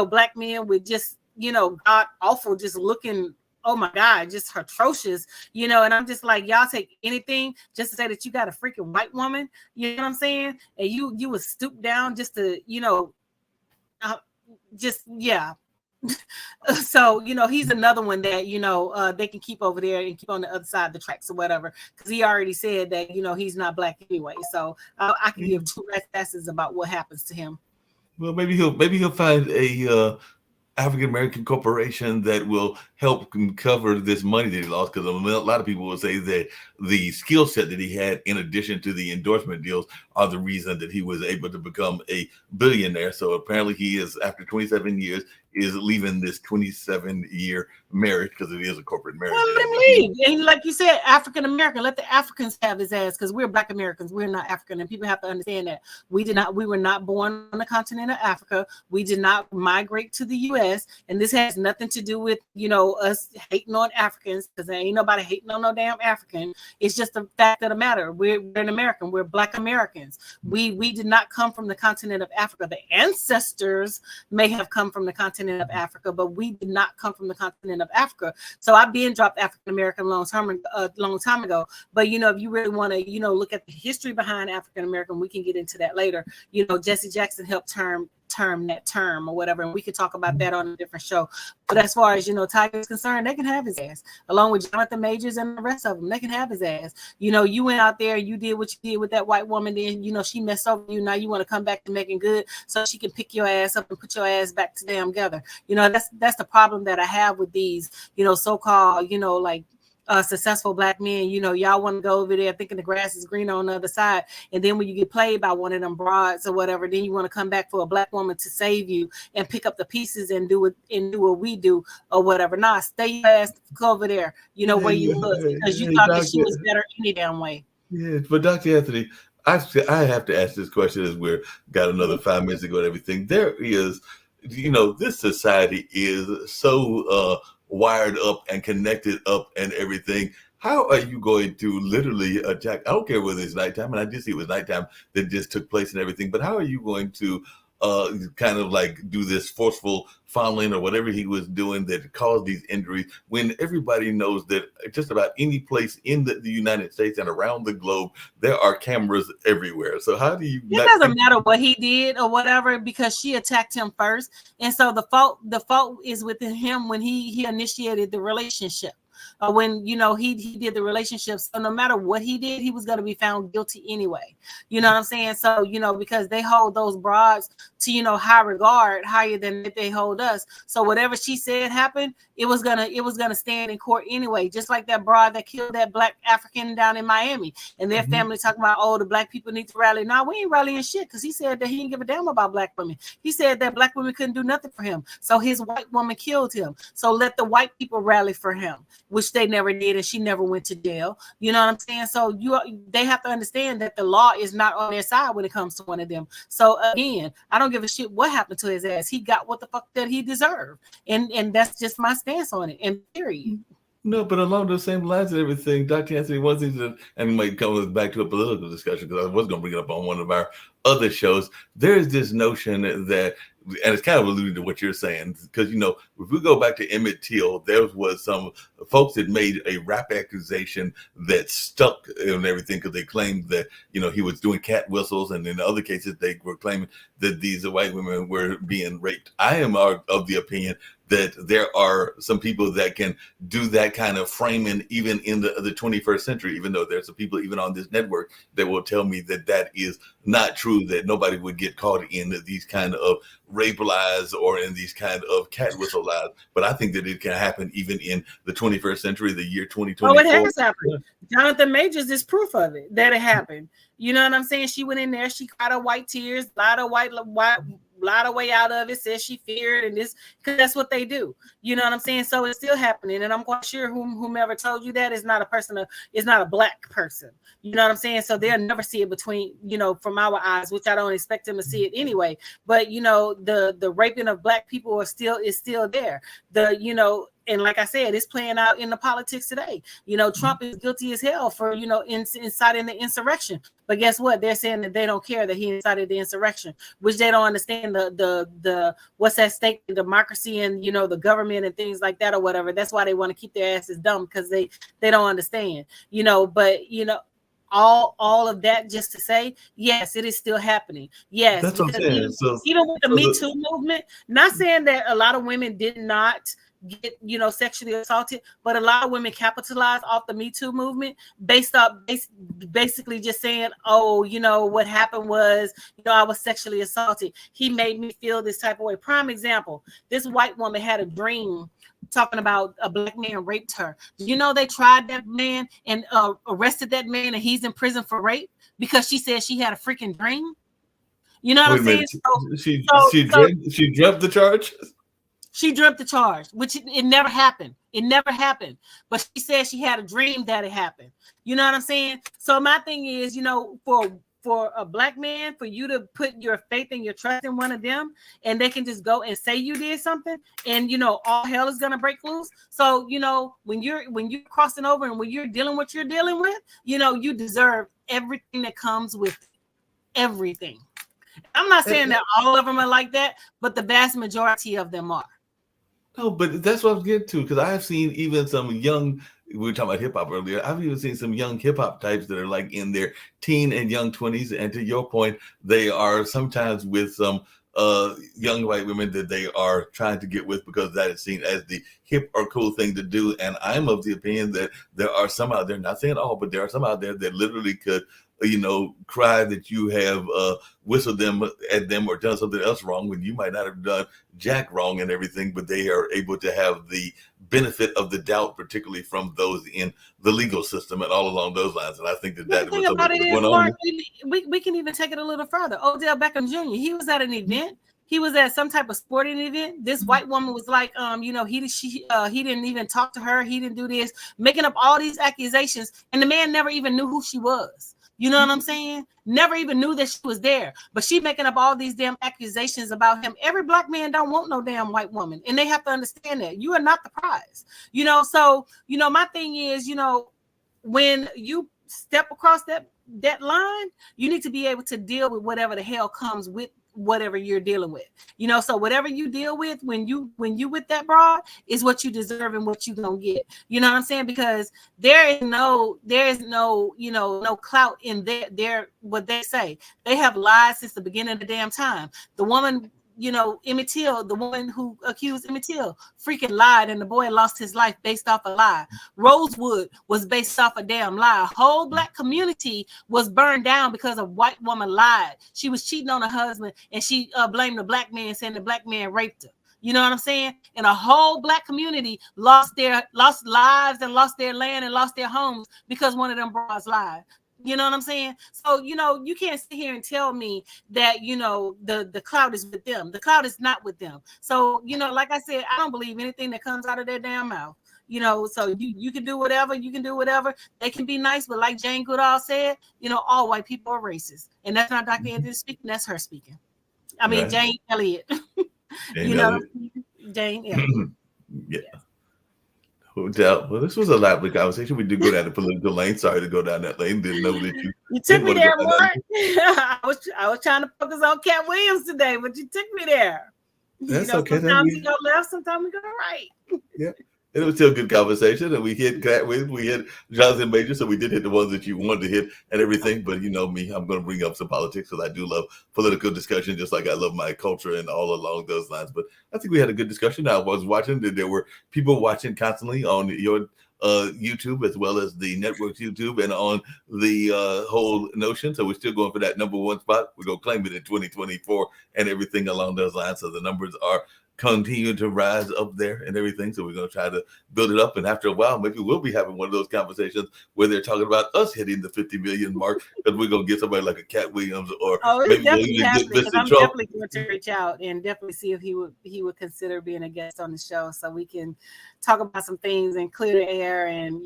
black men with just god awful, just looking, oh my God, just atrocious, and I'm just like, y'all take anything just to say that you got a freaking white woman, you know what I'm saying? And you would stoop down just to, so he's another one that they can keep over there and keep on the other side of the tracks or whatever, because he already said that he's not black anyway. So I can give two rat's asses about what happens to him. Well, maybe he'll find a African-American corporation that will help cover this money that he lost, because a lot of people will say that the skill set that he had, in addition to the endorsement deals, are the reason that he was able to become a billionaire. So apparently he is, after 27 years, is leaving this 27-year marriage, because it is a corporate marriage. Well, let him leave. And like you said, African-American, let the Africans have his ass, because we're black Americans. We're not African, and people have to understand that. We were not born on the continent of Africa. We did not migrate to the U.S., and this has nothing to do with, us hating on Africans, because there ain't nobody hating on no damn African. It's just the fact of the matter. We're an American. We're black Americans. We did not come from the continent of Africa. The ancestors may have come from the continent of Africa, but we did not come from the continent of Africa. So I've been dropped African American long time ago. But if you really want to look at the history behind African American, we can get into that later. Jesse Jackson helped term that term or whatever, and we could talk about that on a different show. But as far as Tiger is concerned, they can have his ass, along with Jonathan Majors and the rest of them. They can have his ass. You went out there, you did what you did with that white woman, then she messed over you. Now you want to come back to Megan Good so she can pick your ass up and put your ass back to damn together. That's the problem that I have with these so-called like successful black men, y'all want to go over there thinking the grass is greener on the other side, and then when you get played by one of them broads or whatever, then you want to come back for a black woman to save you and pick up the pieces and do what we do or whatever. Nah, stay your ass over there, where you was, because you thought that she was better any damn way. Yeah, but Dr. Anthony, I have to ask this question as we're got another 5 minutes to go and everything. There is, this society is so wired up and connected up and everything. How are you going to literally attack? I don't care whether it's nighttime, and I did see it was nighttime that just took place and everything, but how are you going to kind of like do this forceful fondling or whatever he was doing that caused these injuries when everybody knows that just about any place in the United States and around the globe, there are cameras everywhere. So how do you... It doesn't matter what he did or whatever, because she attacked him first. And so the fault is within him when he initiated the relationship. When he did the relationship. So no matter what he did, he was going to be found guilty anyway. You know what I'm saying? So because they hold those broads to high regard, higher than they hold us. So whatever she said happened, it was gonna stand in court anyway. Just like that broad that killed that black African down in Miami, and their family talking about, oh, the black people need to rally. No, we ain't rallying shit, because he said that he didn't give a damn about black women. He said that black women couldn't do nothing for him. So his white woman killed him. So let the white people rally for him, which they never did, and she never went to jail. You know what I'm saying? So they have to understand that the law is not on their side when it comes to one of them. So again, I don't give a shit what happened to his ass. He got what the fuck that he deserved, and that's just my stance on it. And period. No, but along those same lines and everything, Dr. Anthony, one thing that, and might come back to a political discussion, because I was going to bring it up on one of our other shows. There is this notion that, and it's kind of alluding to what you're saying, because, if we go back to Emmett Till, there was some folks that made a rap accusation that stuck and everything, because they claimed that, he was doing cat whistles. And in other cases, they were claiming that these white women were being raped. I am of the opinion that there are some people that can do that kind of framing even in the 21st century, even though there's some people even on this network that will tell me that that is not true, that nobody would get caught in these kind of rape lies or in these kind of cat whistle lies. But I think that it can happen even in the 21st century, the year 2024. Oh, it has happened. Jonathan Majors is proof of it, that it happened. You know what I'm saying? She went in there, she cried her white tears, lied her way out of it, says she feared, and this, because that's what they do. You know what I'm saying? So it's still happening, and I'm quite sure whomever told you that is not a person, is not a black person. You know what I'm saying? So they'll never see it between, from our eyes, which I don't expect them to see it anyway. But the raping of black people is still there. And like I said, it's playing out in the politics today. Trump is guilty as hell for, inciting the insurrection. But guess what? They're saying that they don't care that he incited the insurrection, which they don't understand the what's at stake in democracy and, the government and things like that or whatever. That's why they want to keep their asses dumb, because they don't understand, but, all of that just to say, yes, it is still happening. Yes. That's what I'm saying. Even with the Me Too movement, not saying that a lot of women did not get sexually assaulted, but a lot of women capitalized off the Me Too movement basically just saying, oh, what happened was, I was sexually assaulted, he made me feel this type of way. Prime example, this white woman had a dream talking about a black man raped her. They tried that man and arrested that man, and he's in prison for rape because she said she had a freaking dream. You know what I'm saying? She dreamt the charge. She dreamt the charge, which it never happened. It never happened. But she said she had a dream that it happened. You know what I'm saying? So my thing is, for a black man, for you to put your faith and your trust in one of them, and they can just go and say you did something, and all hell is gonna break loose. So when you're crossing over and when you're dealing what you're dealing with, you deserve everything that comes with everything. I'm not saying that all of them are like that, but the vast majority of them are. No, but that's what I'm getting to, because I've seen even some young, we were talking about hip hop earlier, I've even seen some young hip hop types that are like in their teen and young 20s. And to your point, they are sometimes with some young white women that they are trying to get with because that is seen as the hip or cool thing to do. And I'm of the opinion that there are some out there, not saying all, but there are some out there that literally could cry that you have whistled them at them or done something else wrong when you might not have done jack wrong and everything, but they are able to have the benefit of the doubt, particularly from those in the legal system and all along those lines. And I think that was something that was going on. We can even take it a little further. Odell Beckham Jr., he was at an event. He was at some type of sporting event. This white woman was like, he didn't even talk to her. He didn't do this, making up all these accusations. And the man never even knew who she was. You know what I'm saying? Never even knew that she was there. But she making up all these damn accusations about him. Every black man don't want no damn white woman. And they have to understand that. You are not the prize. So, my thing is, when you step across that line, you need to be able to deal with whatever the hell comes with whatever you're dealing with, so whatever you deal with when you with that broad is what you deserve and what you gonna get. You know what I'm saying? Because there is no no clout in their what they say. They have lied since the beginning of the damn time. The woman, Emmett Till, the woman who accused Emmett Till, freaking lied, and the boy lost his life based off a lie. Rosewood was based off a damn lie. A whole black community was burned down because a white woman lied. She was cheating on her husband, and she blamed the black man, saying the black man raped her. You know what I'm saying? And a whole black community lost lives and lost their land and lost their homes because one of them broads lied. You know what I'm saying? So, you can't sit here and tell me that, the cloud is with them. The cloud is not with them. So, like I said, I don't believe anything that comes out of their damn mouth. So you can do whatever. You can do whatever. They can be nice, but like Jane Goodall said, all white people are racist. And that's not Dr. Anthony speaking. That's her speaking. I mean, right. Jane Elliott. Jane Elliott. Yeah. Hotel. Well, this was a lively conversation. We did go down the political lane. Sorry to go down that lane. Didn't know that you took me there, Mark. I was trying to focus on Katt Williams today, but you took me there. That's okay. Sometimes we go left, sometimes we go right. Yeah. It was still a good conversation, and we hit Katt Williams, we hit Jonathan Major, so we did hit the ones that you wanted to hit and everything. But you know me, I'm going to bring up some politics because I do love political discussion, just like I love my culture and all along those lines. But I think we had a good discussion. I was watching that there were people watching constantly on your YouTube as well as the network's YouTube and on the whole notion. So we're still going for that number one spot. We're going to claim it in 2024 and everything along those lines. So the numbers are continue to rise up there and everything. So we're going to try to build it up. And after a while, maybe we'll be having one of those conversations where they're talking about us hitting the 50 million mark because we're going to get somebody like a Katt Williams or maybe definitely happening. I'm definitely going to reach out and definitely see if he would consider being a guest on the show so we can talk about some things and clear the air and,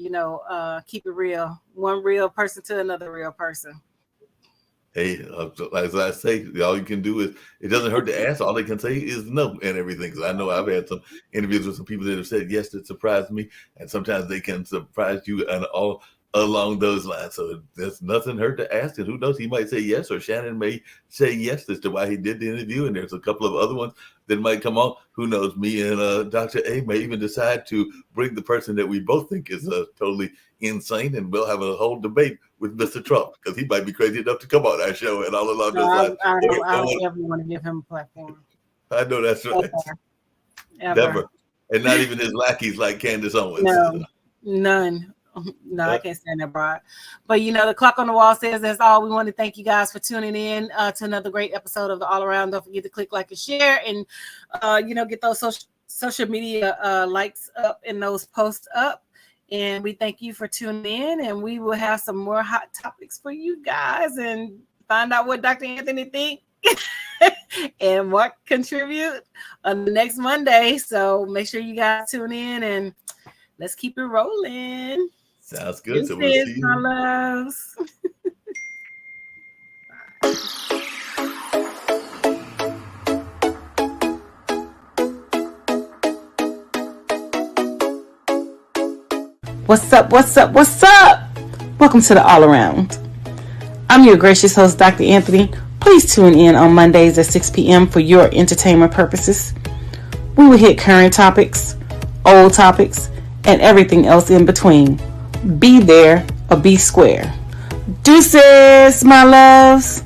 keep it real. One real person to another real person. Hey, as I say, all you can do is, it doesn't hurt to ask. All they can say is no and everything. So I know I've had some interviews with some people that have said yes that surprised me. And sometimes they can surprise you and all along those lines. So there's nothing hurt to ask. And who knows, he might say yes, or Shannon may say yes as to why he did the interview. And there's a couple of other ones that might come on. Who knows, me and Dr. A may even decide to bring the person that we both think is totally insane, and we'll have a whole debate with Mr. Trump because he might be crazy enough to come on our show and all along those lines. I don't ever want to give him a platform. I know that's right. Never. And not even his lackeys like Candace Owens. No, none. No, I can't stand that, Broad. But the clock on the wall says that's all. We want to thank you guys for tuning in to another great episode of the All Around. Don't forget to click like and share, and get those social media likes up and those posts up. And we thank you for tuning in, and we will have some more hot topics for you guys and find out what Dr. Anthony thinks and what contribute on the next Monday. So make sure you guys tune in and let's keep it rolling. Sounds good. So we'll see you. My loves. What's up? What's up? What's up? Welcome to the All Around. I'm your gracious host, Dr. Anthony. Please tune in on Mondays at 6 p.m. for your entertainment purposes. We will hit current topics, old topics, and everything else in between. Be there or be square. Deuces, my loves.